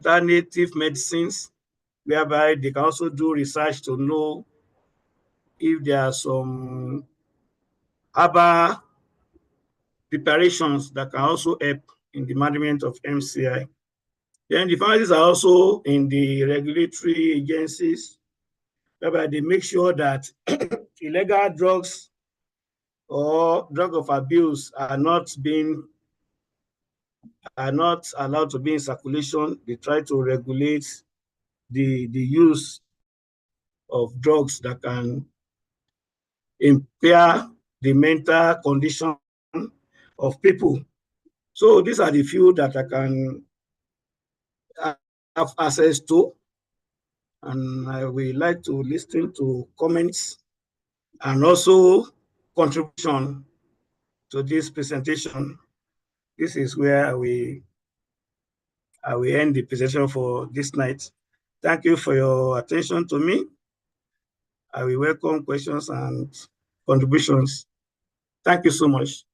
alternative medicines, whereby they can also do research to know if there are some herbal preparations that can also help in the management of MCI. Then the pharmacists are also in the regulatory agencies, whereby they make sure that illegal drugs or drug of abuse are not allowed to be in circulation. They try to regulate the use of drugs that can impair the mental condition of people. So these are the few that I can have access to, and I would like to listen to comments and also contribution to this presentation. This is where I will end the presentation for this night. Thank you for your attention to me. I will welcome questions and contributions. Thank you so much.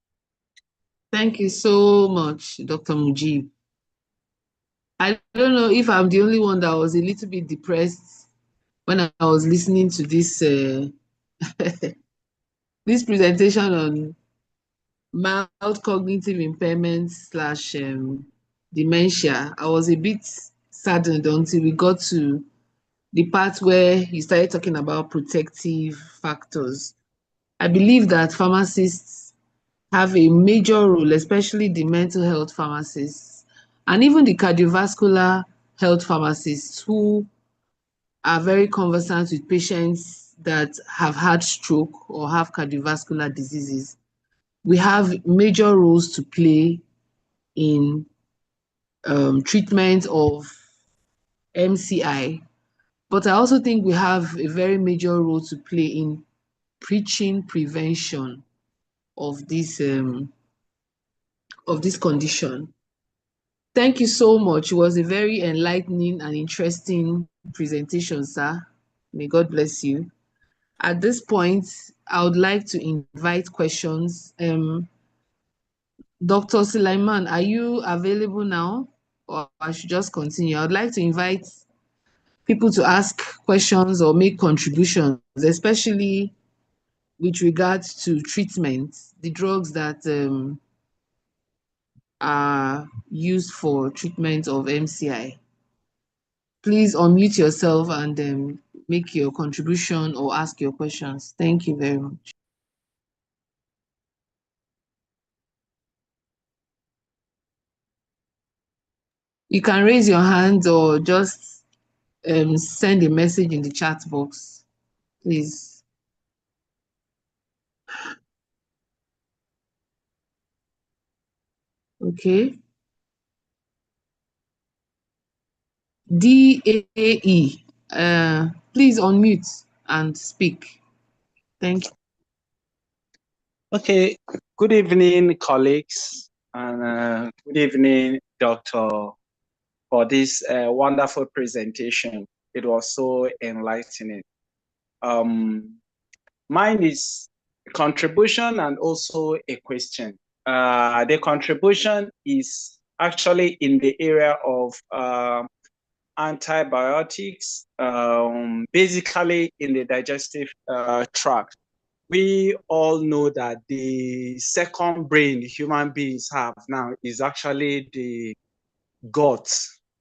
Thank you so much, Dr. Mujib. I don't know if I'm the only one that was a little bit depressed when I was listening to this this presentation on mild cognitive impairment slash dementia. I was a bit saddened until we got to the part where you started talking about protective factors. I believe that pharmacists have a major role, especially the mental health pharmacists and even the cardiovascular health pharmacists, who are very conversant with patients that have had stroke or have cardiovascular diseases. We have major roles to play in treatment of MCI, but I also think we have a very major role to play in preaching prevention of this condition. Thank you so much. It was a very enlightening and interesting presentation, sir. May God bless you. At this point, I would like to invite questions. Dr. Sulaiman, are you available now? Or I should just continue? I would like to invite people to ask questions or make contributions, especially with regards to treatment, the drugs that are used for treatment of MCI. Please unmute yourself and make your contribution or ask your questions. Thank you very much. You can raise your hand or just send a message in the chat box, please. Okay. DAE, please unmute and speak. Thank you. Okay, Good evening, colleagues, and good evening, Doctor, for this wonderful presentation. It was so enlightening. Mine is a contribution and also a question. The contribution is actually in the area of antibiotics, basically in the digestive tract. We all know that the second brain human beings have now is actually the gut,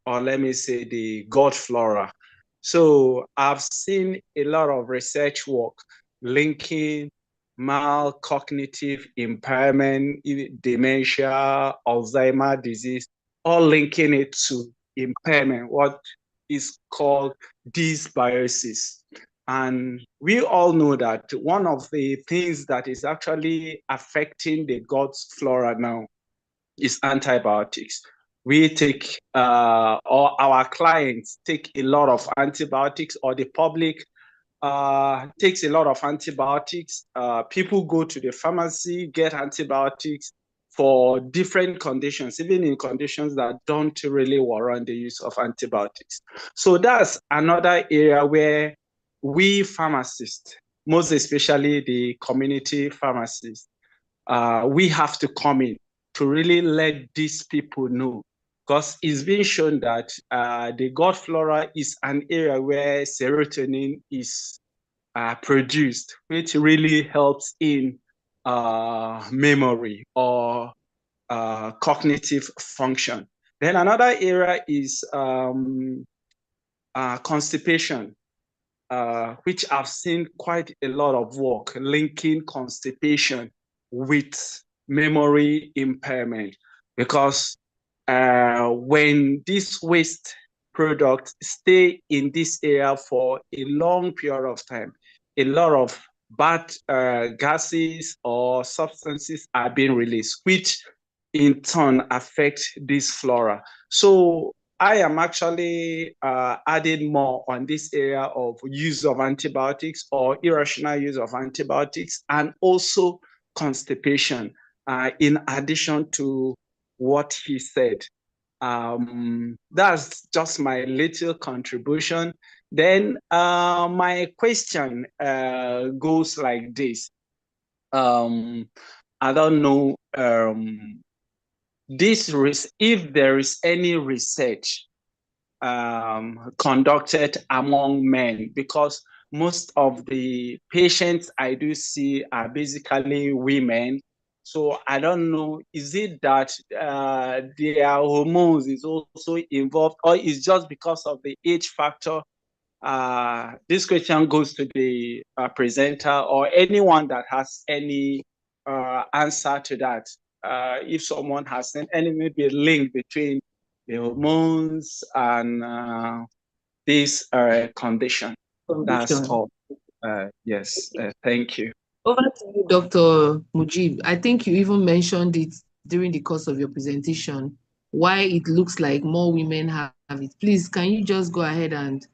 or let me say the gut flora. So I've seen a lot of research work linking mild cognitive impairment, dementia, Alzheimer disease, all linking it to impairment, what is called dysbiosis. And we all know that one of the things that is actually affecting the gut flora now is antibiotics. We take, or our clients take a lot of antibiotics, or the public takes a lot of antibiotics. People go to the pharmacy, get antibiotics for different conditions, even in conditions that don't really warrant the use of antibiotics. So that's another area where we pharmacists, most especially the community pharmacists, we have to come in to really let these people know, because it's been shown that the gut flora is an area where serotonin is produced, which really helps in memory or cognitive function. Then another area is constipation, which I've seen quite a lot of work linking constipation with memory impairment, because when these waste products stay in this area for a long period of time, a lot of bad gases or substances are being released, which in turn affect this flora. So I am actually adding more on this area of use of antibiotics or irrational use of antibiotics, and also constipation, in addition to what he said. That's just my little contribution. Then my question goes like this. I don't know if there is any research conducted among men, because most of the patients I do see are basically women. So I don't know, is it that their hormones is also involved, or is just because of the age factor? This question goes to the presenter or anyone that has any answer to that. If someone has any maybe link between the hormones and this condition. That's all. Yes, thank you. Over to you, Dr. Mujib. I think you even mentioned it during the course of your presentation, why it looks like more women have it. Please, can you just go ahead and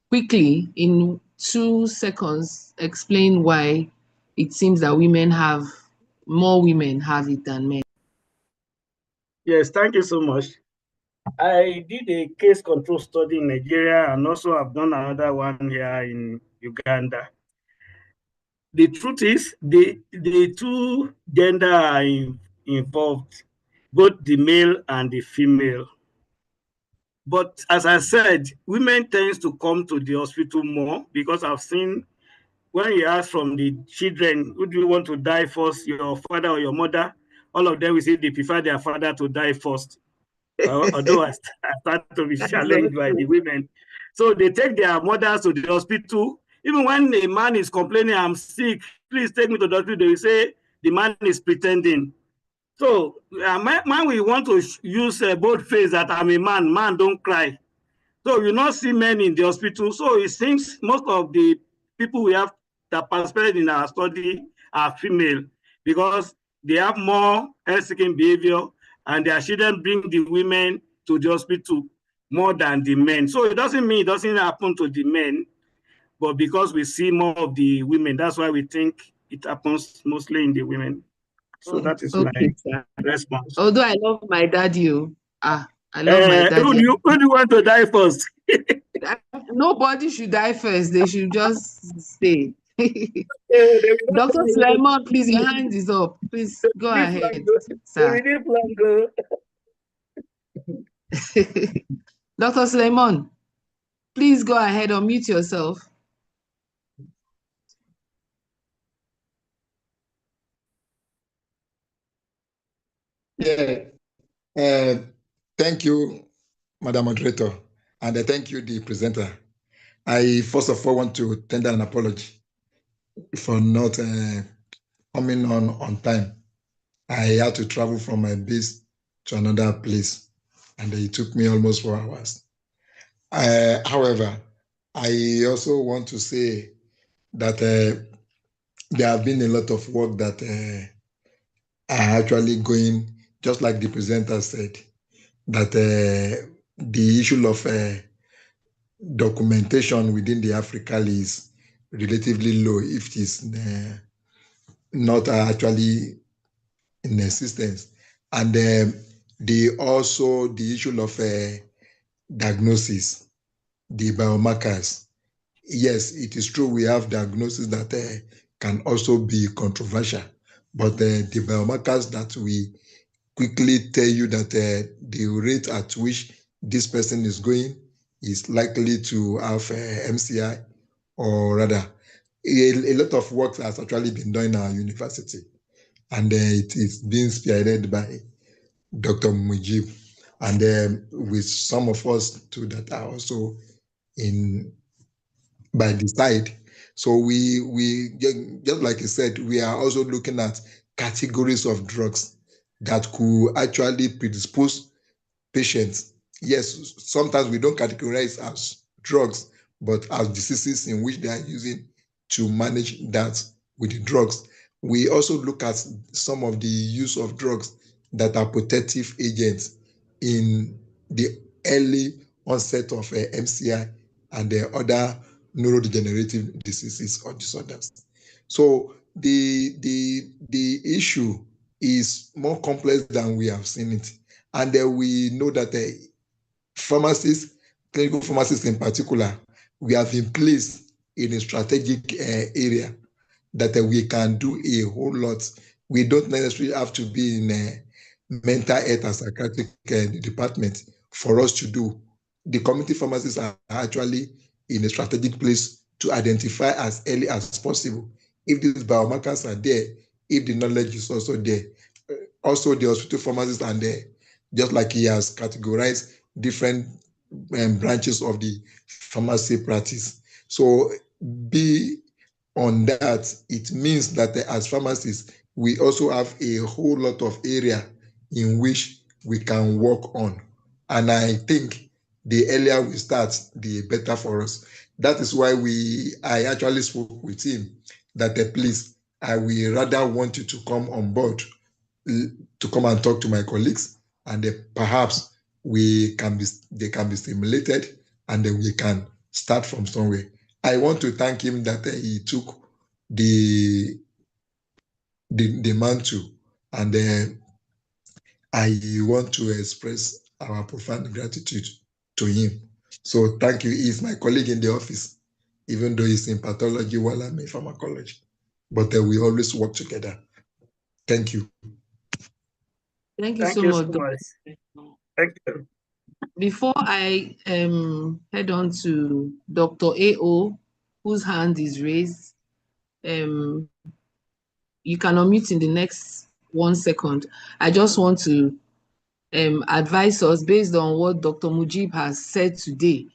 quickly, in 2 seconds, explain why it seems that more women have it than men? Yes, thank you so much. I did a case control study in Nigeria, and also I've done another one here in Uganda. The truth is, the two gender are involved, both the male and the female. But as I said, women tends to come to the hospital more, because I've seen when you ask from the children, who do you want to die first, your father or your mother? All of them will say they prefer their father to die first. Although I start to be challenged by the women. So they take their mothers to the hospital. Even when a man is complaining, I'm sick, please take me to the hospital, they will say the man is pretending. So man, we want to use both face that I'm a man, man don't cry. So you not see men in the hospital. So it seems most of the people we have that participated in our study are female, because they have more health-seeking behavior, and their children bring the women to the hospital more than the men. So it doesn't mean it doesn't happen to the men, but because we see more of the women, that's why we think it happens mostly in the women. So that is Okay, my sir. response. Although I love my daddy, I love my daddy. Who do you want to die first? Nobody should die first. They should just stay. They will not Dr. die. Sulaiman, please, your hand is up. Please go ahead, sir. Dr. Sulaiman, please go ahead, unmute yourself. Yeah. Thank you, Madam Moderator, and thank you, the presenter. I first of all want to tender an apology for not coming on time. I had to travel from my base to another place, and it took me almost 4 hours. However, I also want to say that there have been a lot of work that are actually going, just like the presenter said, that the issue of documentation within the Africa is relatively low, if it is not actually in existence. And the issue of diagnosis, the biomarkers. Yes, it is true we have diagnosis that can also be controversial, but the biomarkers that we quickly tell you that the rate at which this person is going is likely to have MCI, or rather, a lot of work has actually been done in our university, and it is being spearheaded by Dr. Mujib, and with some of us too that are also in by the side. So we just like you said, we are also looking at categories of drugs that could actually predispose patients. Yes, sometimes we don't categorize as drugs, but as diseases in which they are using to manage that with the drugs. We also look at some of the use of drugs that are protective agents in the early onset of MCI and the other neurodegenerative diseases or disorders. So the issue is more complex than we have seen it. And we know that pharmacists, clinical pharmacists in particular, we have in place in a strategic area that we can do a whole lot. We don't necessarily have to be in a mental health and psychiatric department for us to do. The community pharmacists are actually in a strategic place to identify as early as possible if these biomarkers are there, if the knowledge is also there. Also, the hospital pharmacists are there, just like he has categorized different branches of the pharmacy practice. So be on that, it means that as pharmacists, we also have a whole lot of area in which we can work on. And I think the earlier we start, the better for us. That is why I actually spoke with him that please, I will rather want you to come on board to come and talk to my colleagues, and perhaps they can be stimulated, and then we can start from somewhere. I want to thank him that he took the mantle, and I want to express our profound gratitude to him. So thank you. He's my colleague in the office, even though he's in pathology while I'm in pharmacology. But we always work together. Thank you. Thank you so much. Thank you. Before I head on to Dr. AO, whose hand is raised, you can unmute in the next 1 second. I just want to advise us based on what Dr. Mujib has said today.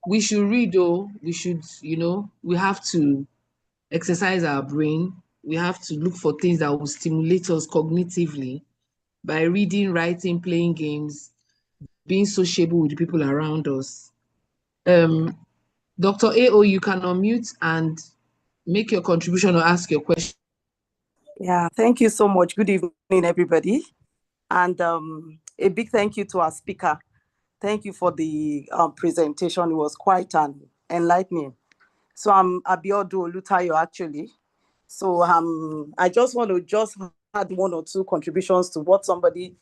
We should read, we should, we have to exercise our brain. We have to look for things that will stimulate us cognitively by reading, writing, playing games, being sociable with the people around us. Dr. AO, you can unmute and make your contribution or ask your question. Yeah, thank you so much. Good evening, everybody. And a big thank you to our speaker. Thank you for the presentation. It was quite enlightening. So I'm Abiodu Olutayo, actually. So I just want to add one or two contributions to what somebody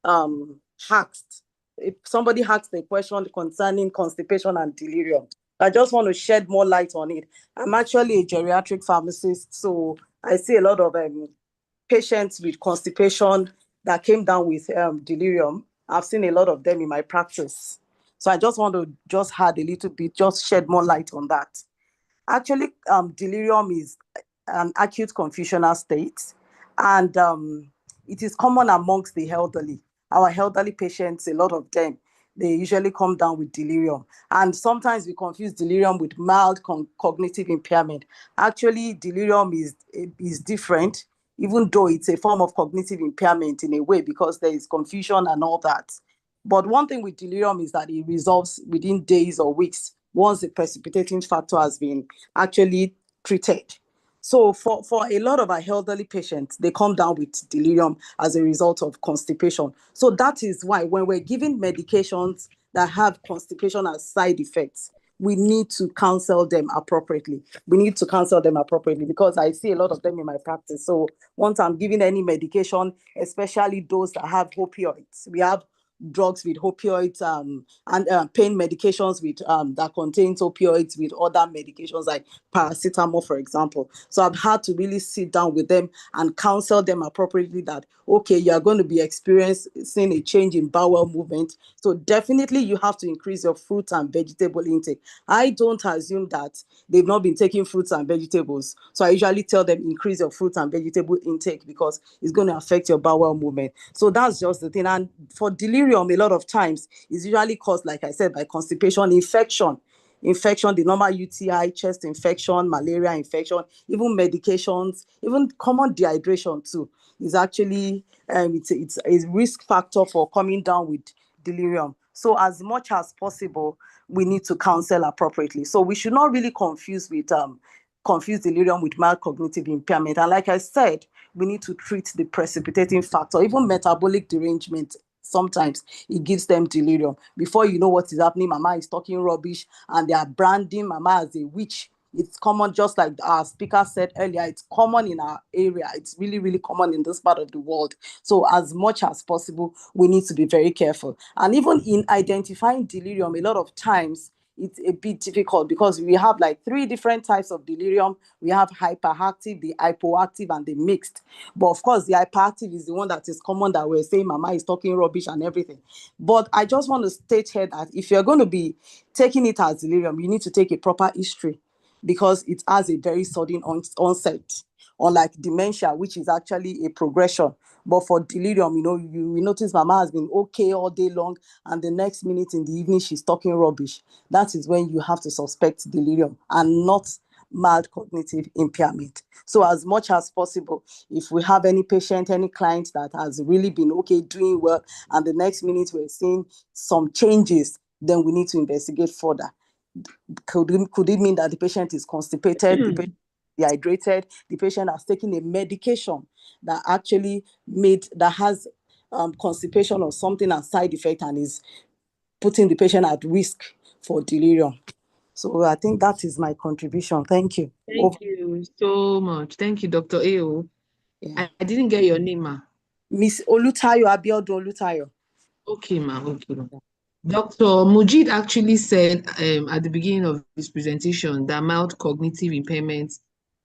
asked. If somebody asked a question concerning constipation and delirium, I just want to shed more light on it. I'm actually a geriatric pharmacist, so I see a lot of patients with constipation that came down with delirium. I've seen a lot of them in my practice. So I just want to just add a little bit, just shed more light on that. Actually, delirium is an acute confusional state, and it is common amongst the elderly. Our elderly patients, a lot of them, they usually come down with delirium. And sometimes we confuse delirium with mild cognitive impairment. Actually, delirium is different, even though it's a form of cognitive impairment in a way, because there is confusion and all that. But one thing with delirium is that it resolves within days or weeks once the precipitating factor has been actually treated. So for a lot of our elderly patients, they come down with delirium as a result of constipation. So that is why when we're giving medications that have constipation as side effects, we need to counsel them appropriately. We need to counsel them appropriately because I see a lot of them in my practice. So once I'm giving any medication, especially those that have opioids, we have drugs with opioids and pain medications with that contains opioids with other medications like paracetamol, for example. So I've had to really sit down with them and counsel them appropriately that, okay, you're going to be experiencing a change in bowel movement. So definitely you have to increase your fruit and vegetable intake. I don't assume that they've not been taking fruits and vegetables. So I usually tell them increase your fruit and vegetable intake because it's going to affect your bowel movement. So that's just the thing. And for delirium, a lot of times is usually caused, like I said, by constipation, infection, the normal UTI, chest infection, malaria infection, even medications, even common dehydration too is actually it's a risk factor for coming down with delirium. So as much as possible, we need to counsel appropriately. So we should not really confuse delirium with mild cognitive impairment. And like I said, we need to treat the precipitating factor, even metabolic derangement. Sometimes it gives them delirium. Before you know what is happening, mama is talking rubbish and they are branding mama as a witch. It's common, just like our speaker said earlier, it's common in our area. It's really, really common in this part of the world. So as much as possible, we need to be very careful. And even in identifying delirium, a lot of times, it's a bit difficult because we have like 3 different types of delirium. We have hyperactive, the hypoactive, and the mixed. But of course, the hyperactive is the one that is common, that we're saying mama is talking rubbish and everything. But I just want to state here that if you're going to be taking it as delirium, you need to take a proper history because it has a very sudden onset. Unlike dementia, which is actually a progression. But for delirium, you will notice mama has been okay all day long, and the next minute in the evening, she's talking rubbish. That is when you have to suspect delirium and not mild cognitive impairment. So as much as possible, if we have any patient, any client that has really been okay, doing well, and the next minute we're seeing some changes, then we need to investigate further. Could it mean that the patient is constipated, the patient dehydrated, the patient has taken a medication that actually has constipation or something as side effect and is putting the patient at risk for delirium? So I think that is my contribution. Thank you. Thank you so much. Thank you, Dr. Ao. Yeah. I didn't get your name, ma. Miss Olutayo, Abiodun Olutayo. Okay, ma. Okay. Dr. Mujid actually said at the beginning of his presentation that mild cognitive impairment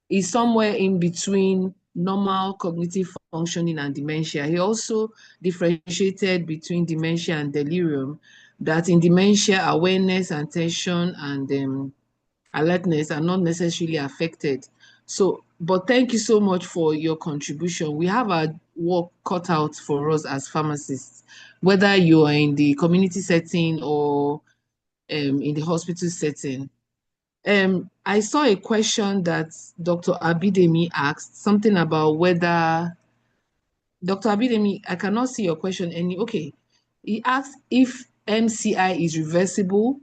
is somewhere in between normal cognitive functioning and dementia. He also differentiated between dementia and delirium, that in dementia, awareness, attention, and alertness are not necessarily affected. So, but thank you so much for your contribution. We have our work cut out for us as pharmacists, whether you are in the community setting or in the hospital setting. I saw a question that Dr. Abidemi asked, something about whether, Dr. Abidemi, I cannot see your question okay. He asked if MCI is reversible.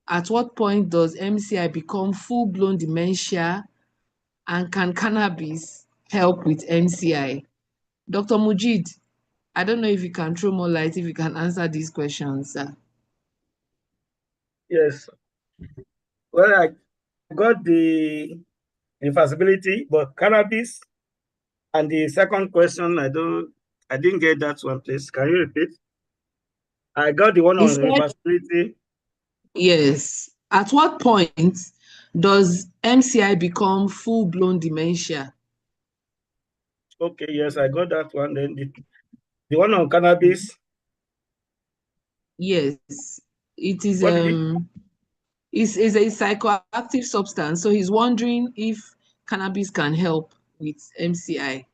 At what point does MCI become full-blown dementia, and can cannabis help with MCI? Dr. Mujid, I don't know if you can throw more light, if you can answer these questions, sir. Yes. Well, I got the reversibility, but cannabis And the second question, I didn't get that one, please. Can you repeat? I got the one He on said, reversibility. yes. At what point does MCI become full-blown dementia? Okay, yes, I got that one. Then the one on cannabis. Yes. It is What did it is a psychoactive substance. So he's wondering if cannabis can help with MCI.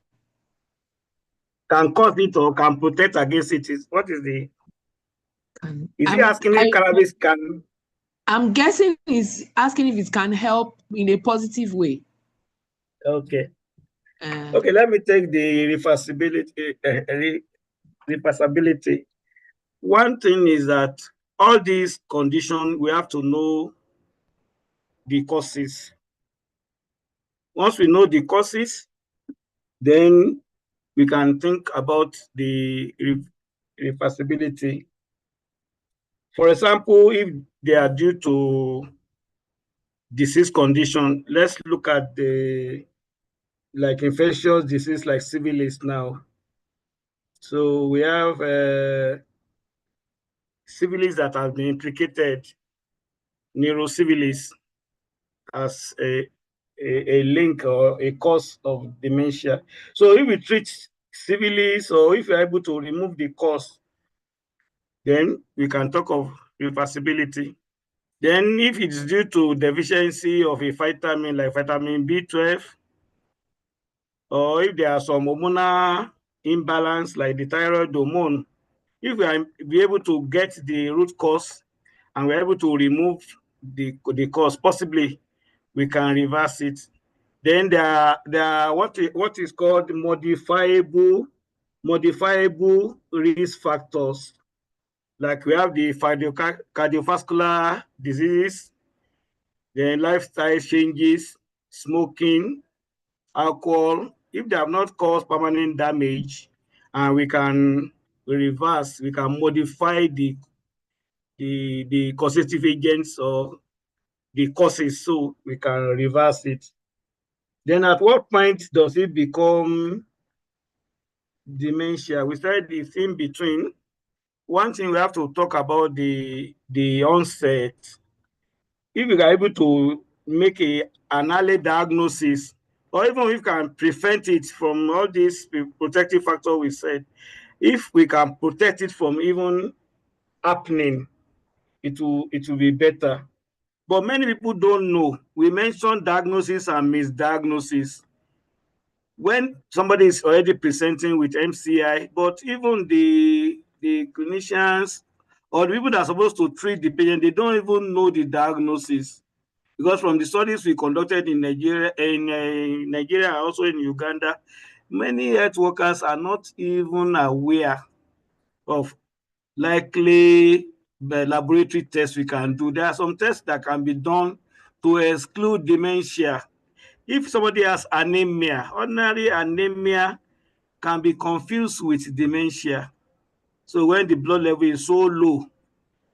can cause it or can protect against it? What is the? Is he I'm asking if cannabis can? I'm guessing he's asking if it can help in a positive way. Okay. Uh, Okay, let me take the reversibility. One thing is that all these conditions, we have to know the causes. Once we know the causes, then we can think about the reversibility. For example, if they are due to disease condition, let's look at the like infectious disease like syphilis now. So we have syphilis that has been implicated, neurosyphilis, as a link or a cause of dementia. So if we treat syphilis or if you're able to remove the cause, then we can talk of reversibility. Then if it's due to deficiency of a vitamin like vitamin B12, or if there are some hormonal imbalance like the thyroid hormone, if we are be able to get the root cause and we're able to remove the cause, possibly we can reverse it. Then there are what is called modifiable risk factors. Like we have the cardiovascular disease, then lifestyle changes, smoking, alcohol. If they have not caused permanent damage, and we can reverse, we can modify the causative agents or the causes, so we can reverse it. Then at what point does it become dementia? We said it's in between. One thing we have to talk about the onset. If we are able to make an early diagnosis, or even if we can prevent it from all these protective factors we said, if we can protect it from even happening, it will be better. But many people don't know. We mentioned diagnosis and misdiagnosis. When somebody is already presenting with MCI, but even the clinicians or the people that are supposed to treat the patient, they don't even know the diagnosis. Because from the studies we conducted in Nigeria, and also in Uganda, many health workers are not even aware of likely the laboratory tests we can do. There are some tests that can be done to exclude dementia. If somebody has anemia, ordinary anemia can be confused with dementia. So when the blood level is so low,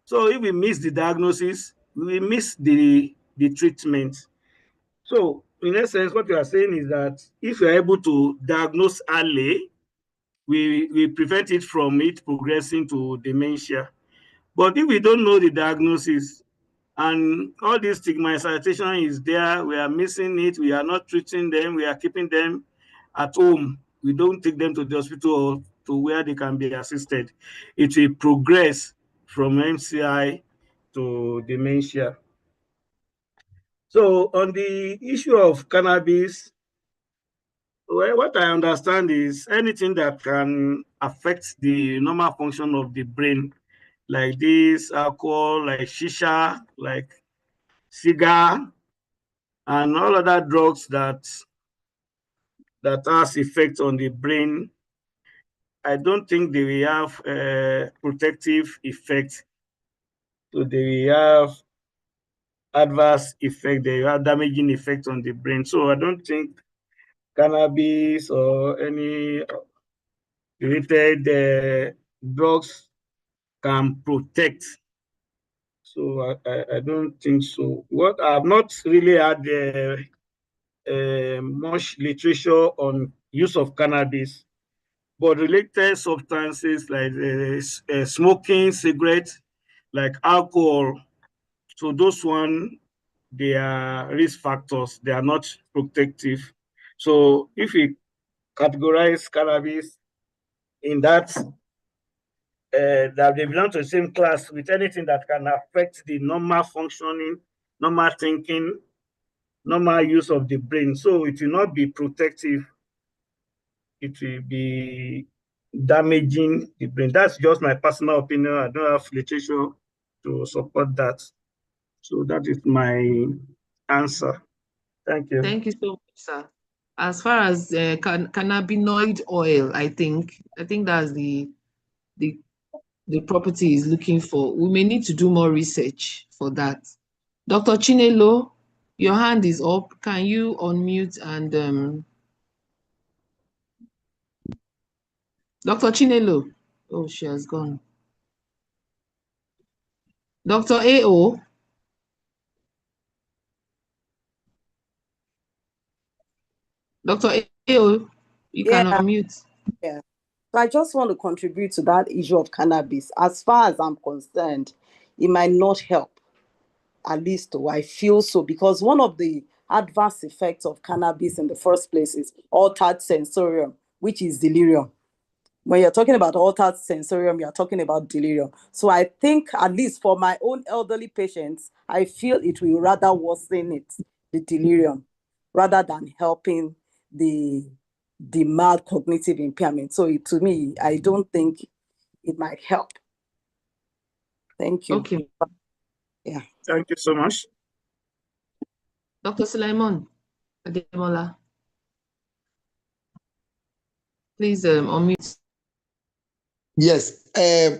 so if we miss the diagnosis, we miss the treatment. So in essence, what you are saying is that if we are able to diagnose early, we prevent it from it progressing to dementia. But if we don't know the diagnosis and all this stigmatization is there, we are missing it, we are not treating them, we are keeping them at home, we don't take them to the hospital or to where they can be assisted, it will progress from MCI to dementia. So on the issue of cannabis, well, what I understand is anything that can affect the normal function of the brain, like this alcohol, like shisha, like cigar, and all other drugs that has effect on the brain, I don't think they will have a protective effect. So they will have adverse effect, they will have damaging effect on the brain. So I don't think cannabis or any related drugs can protect. So I don't think so. What I've not really had much literature on use of cannabis, but related substances like smoking, cigarettes, like alcohol. So those one, they are risk factors. They are not protective. So if we categorize cannabis in that they belong to the same class with anything that can affect the normal functioning, normal thinking, normal use of the brain. So it will not be protective. It will be damaging the brain. That's just my personal opinion. I don't have literature to support that. So that is my answer. Thank you. Thank you so much, sir. As far as cannabinoid oil, I think that's the the property is looking for. We may need to do more research for that. Dr. Chinelo, your hand is up. Can you unmute and Dr. Chinelo? Oh, she has gone. Dr. AO? Dr. AO, you can unmute. Yeah. So I just want to contribute to that issue of cannabis. As far as I'm concerned, it might not help. At least I feel so, because one of the adverse effects of cannabis in the first place is altered sensorium, which is delirium. When you're talking about altered sensorium, you're talking about delirium. So I think, at least for my own elderly patients, I feel it will rather worsen it, the delirium, rather than helping the mild cognitive impairment. So to me, I don't think it might help. Thank you. Okay. Yeah. Thank you so much. Dr. Suleiman Ademola, please unmute. Yes, there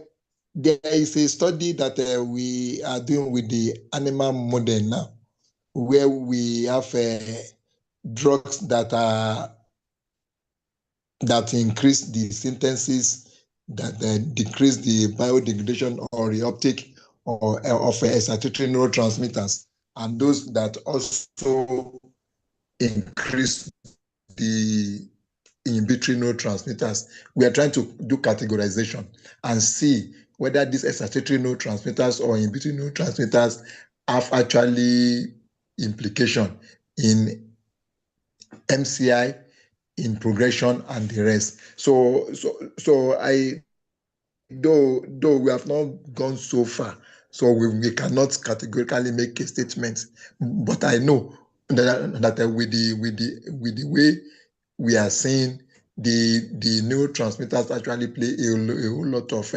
is a study that we are doing with the animal model now, where we have drugs that increase the synthesis, that decrease the biodegradation or reuptake of excitatory neurotransmitters, and those that also increase the inhibitory neurotransmitters. We are trying to do categorization and see whether these excitatory neurotransmitters or inhibitory neurotransmitters have actually implication in MCI, in progression, and the rest. So I, though we have not gone so far, so we cannot categorically make a statement. But I know that with the way we are seeing the neurotransmitters actually play a whole lot of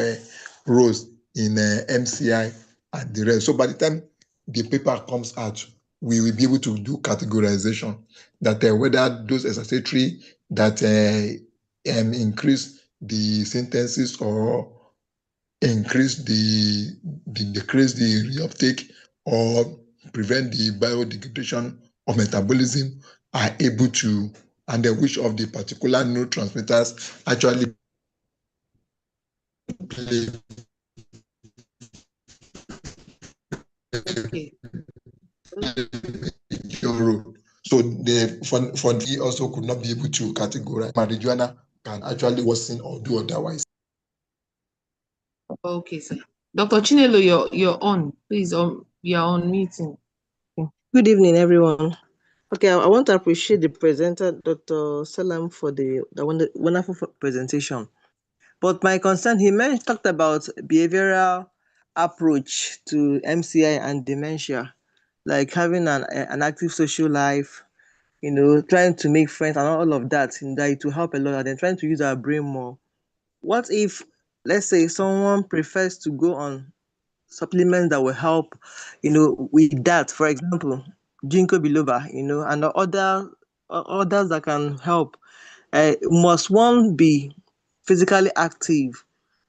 roles in MCI and the rest. So by the time the paper comes out, we will be able to do categorization that whether those excitatory that increase the synthesis or increase decrease the reuptake or prevent the biodegradation or metabolism are able to, and then which of the particular neurotransmitters actually play Okay. your role. So for the also could not be able to categorize. Marijuana can actually worsen or do otherwise. Okay, sir. Dr. Chinelo, you're on. Please, you're on meeting. Good evening, everyone. Okay, I want to appreciate the presenter, Dr. Salam, for the wonderful presentation. But my concern, he talked about behavioral approach to MCI and dementia, like having an active social life, trying to make friends and all of that, and that it will help a lot, and then trying to use our brain more. What if, let's say, someone prefers to go on supplements that will help, with that? For example, ginkgo biloba, and others that can help. Must one be physically active,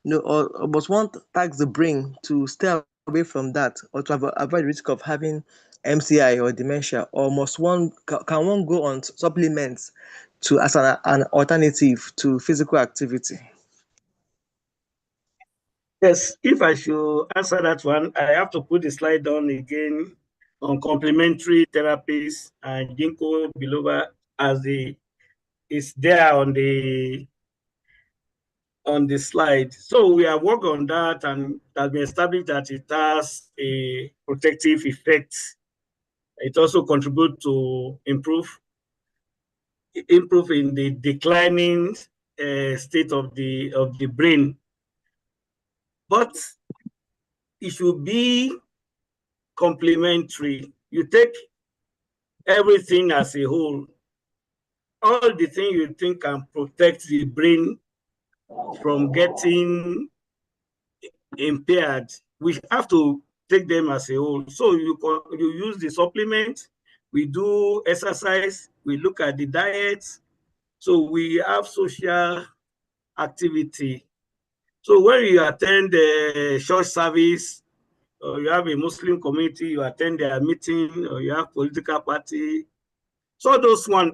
or must one tax the brain to stay away from that, or to avoid the risk of having MCI or dementia, or can one go on supplements as an alternative to physical activity? Yes, if I should answer that one, I have to put the slide down again on complementary therapies and ginkgo biloba as the is there on the slide. So we have worked on that, and it has been established that it has a protective effect. It also contributes to improve in the declining state of the brain. But it should be complementary. You take everything as a whole. All the things you think can protect the brain from getting impaired, we have to take them as a whole. So you use the supplement, we do exercise, we look at the diet, so we have social activity. So when you attend the church service, or you have a Muslim community, you attend their meeting, or you have political party. So those one,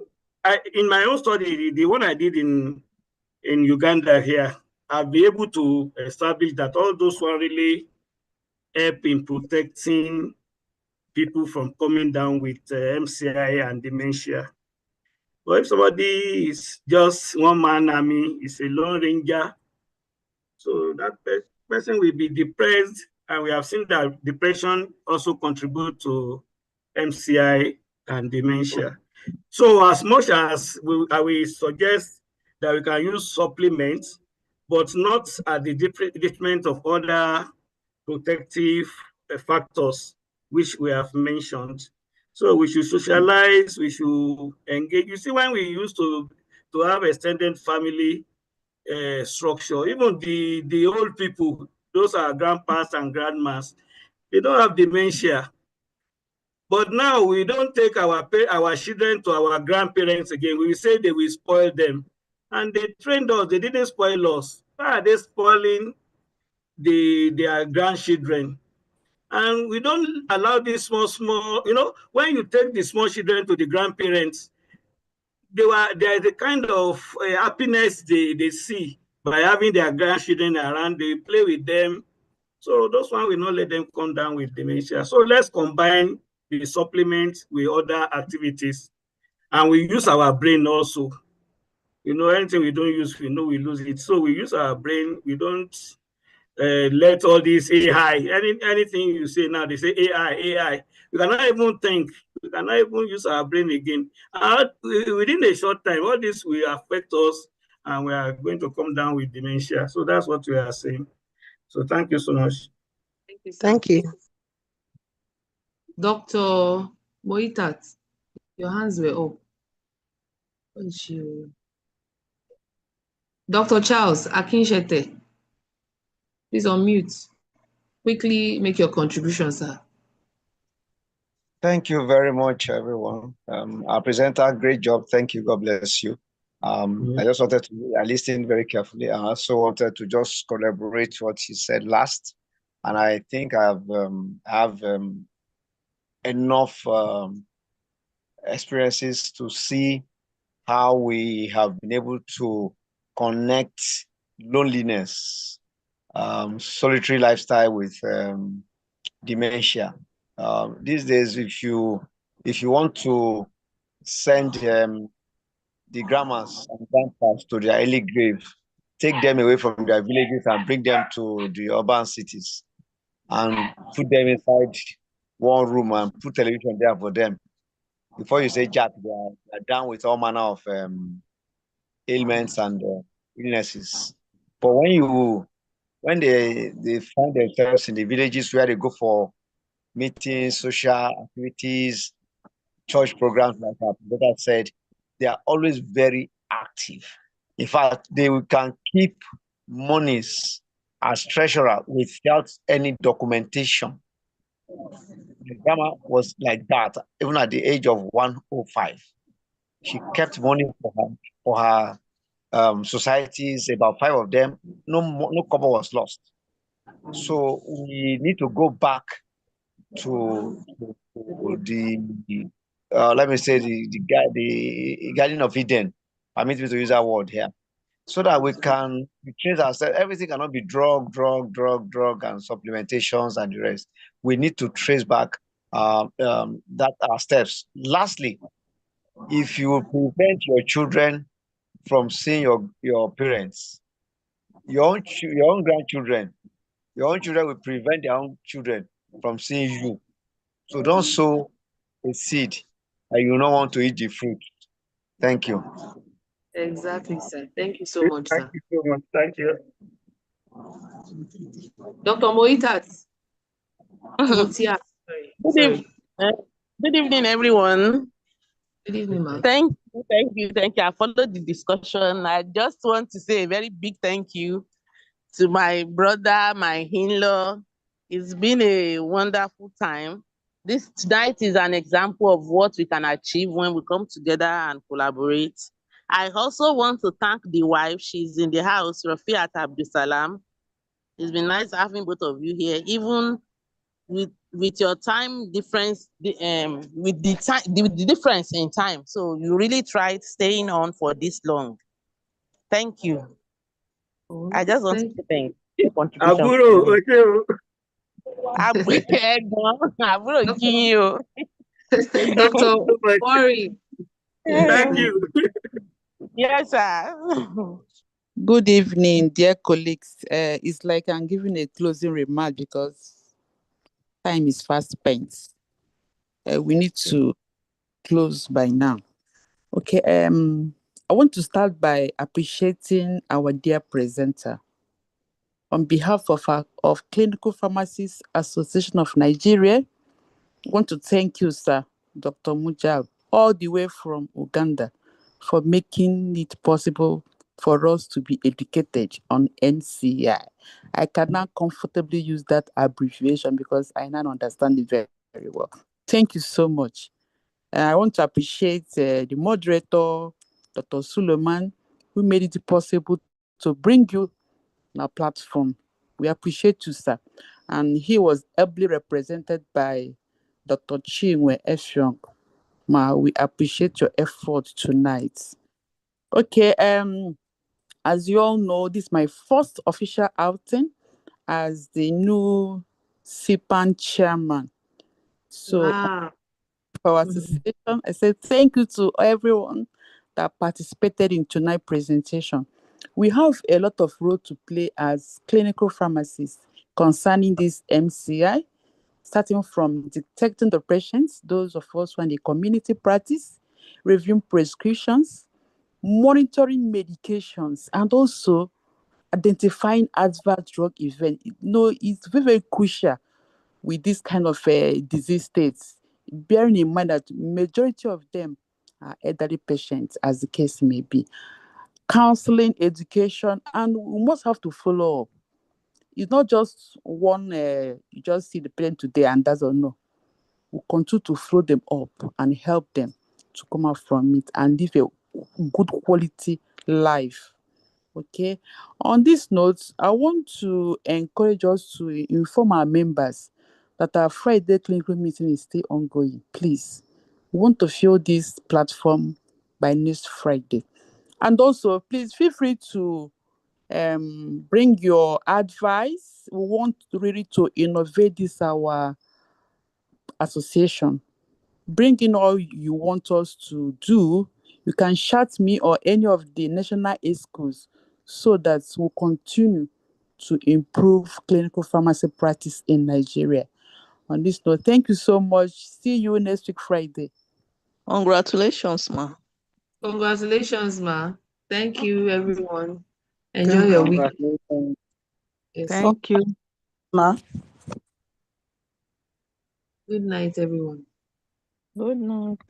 in my own study, the one I did in Uganda here, I'll be able to establish that all those one really help in protecting people from coming down with MCI and dementia. But if somebody is just one man army, is a lone ranger, so that person will be depressed, and we have seen that depression also contributes to MCI and dementia. So as much as we suggest that we can use supplements, but not at the detriment of other protective factors which we have mentioned. So we should socialize, we should engage. You see, when we used to have extended family structure, even the old people, those are grandpas and grandmas, they don't have dementia. But now we don't take our children to our grandparents again. We say they will spoil them. And they trained us, they didn't spoil us. Why are they spoiling their grandchildren? And we don't allow these small, when you take the small children to the grandparents, there's a kind of happiness they see by having their grandchildren around. They play with them. So those one will not let them come down with dementia. So let's combine the supplements with other activities. And we use our brain also. Anything we don't use, we know we lose it. So we use our brain. We don't let all this AI, anything you say now, they say AI. We cannot even think. We cannot even use our brain again. Within a short time, all this will affect us, and we are going to come down with dementia. So that's what we are saying. So thank you so much. Thank you, sir. Thank you. Dr. Moitat, your hands were up. Dr. Charles Akinshete, please unmute. Quickly make your contribution, sir. Thank you very much, everyone. Our presenter, great job. Thank you. God bless you. I just wanted to listen very carefully. I also wanted to just collaborate what he said last. And I think I have enough experiences to see how we have been able to connect loneliness, solitary lifestyle with dementia. These days, if you want to send the grandmas and grandpas to their early grave, take them away from their villages and bring them to the urban cities and put them inside one room and put television there for them. Before you say Jack, they're down with all manner of ailments and illnesses. But when they find themselves in the villages where they go for meetings, social activities, church programs, like our brother said, they are always very active. In fact, they can keep monies as treasurer without any documentation. The grandma was like that, even at the age of 105. She kept money for her societies, about 5 of them. No cover was lost. So we need to go back to the let me say the Garden of Eden. Permit me to use that word here, so that we can trace ourselves. Everything cannot be drug, and supplementations and the rest. We need to trace back that our steps. Lastly, if you prevent your children from seeing your parents, your own grandchildren, your own children will prevent their own children from seeing you. So don't sow a seed and you don't want to eat the fruit. Thank you. Exactly, sir. Thank you so much, Thank sir. you so much. Thank you. Dr. Moitat. Motia. Good, Sorry. good evening, everyone. Good evening, ma'am. Thank you. I followed the discussion. I just want to say a very big thank you to my brother, my in-law. It's been a wonderful time. This night is an example of what we can achieve when we come together and collaborate. I also want to thank the wife. She's in the house, Rafiat Abdusalam. It's been nice having both of you here, even with your time difference, with the difference in time. So you really tried staying on for this long. Thank you. I just want to thank your contribution. Aburo, okay. Aburo Kinyo. Dr. Worry. Thank you. Yes, sir. Good evening, dear colleagues. It's like I'm giving a closing remark because time is fast spent. We need to close by now. Okay. I want to start by appreciating our dear presenter. On behalf of Clinical Pharmacists Association of Nigeria, I want to thank you, sir, Dr. Mujab, all the way from Uganda, for making it possible for us to be educated on NCI. I can now comfortably use that abbreviation because I now understand it very, very well. Thank you so much. I want to appreciate the moderator, Dr. Suleiman, who made it possible to bring you on our platform. We appreciate you, sir. And he was ably represented by Dr. Chinwe Effiong. We appreciate your effort tonight. Okay, as you all know, this is my first official outing as the new CPAN chairman. So Wow. for our association, I say thank you to everyone that participated in tonight's presentation. We have a lot of role to play as clinical pharmacists concerning this MCI, starting from detecting the patients, those of us who are in the community practice, reviewing prescriptions, monitoring medications, and also identifying adverse drug events. It's very, very crucial with this kind of disease states, bearing in mind that majority of them are elderly patients, as the case may be. Counseling, education, and we must have to follow up. It's not just one, you just see the patient today and that's all. No. We'll continue to follow them up and help them to come out from it and live a good quality life. Okay. On this note, I want to encourage us to inform our members that our Friday clinical meeting is still ongoing. Please, we want to fill this platform by next Friday. And also, please feel free to bring your advice. We want really to innovate this our association. Bring in all you want us to do. You can chat me or any of the national schools so that we'll continue to improve clinical pharmacy practice in Nigeria. On this note, thank you so much. See you next week, Friday. Congratulations, ma. Congratulations, ma. Thank you, everyone. Enjoy your week. Yes. Thank you, ma. Good night, everyone. Good night.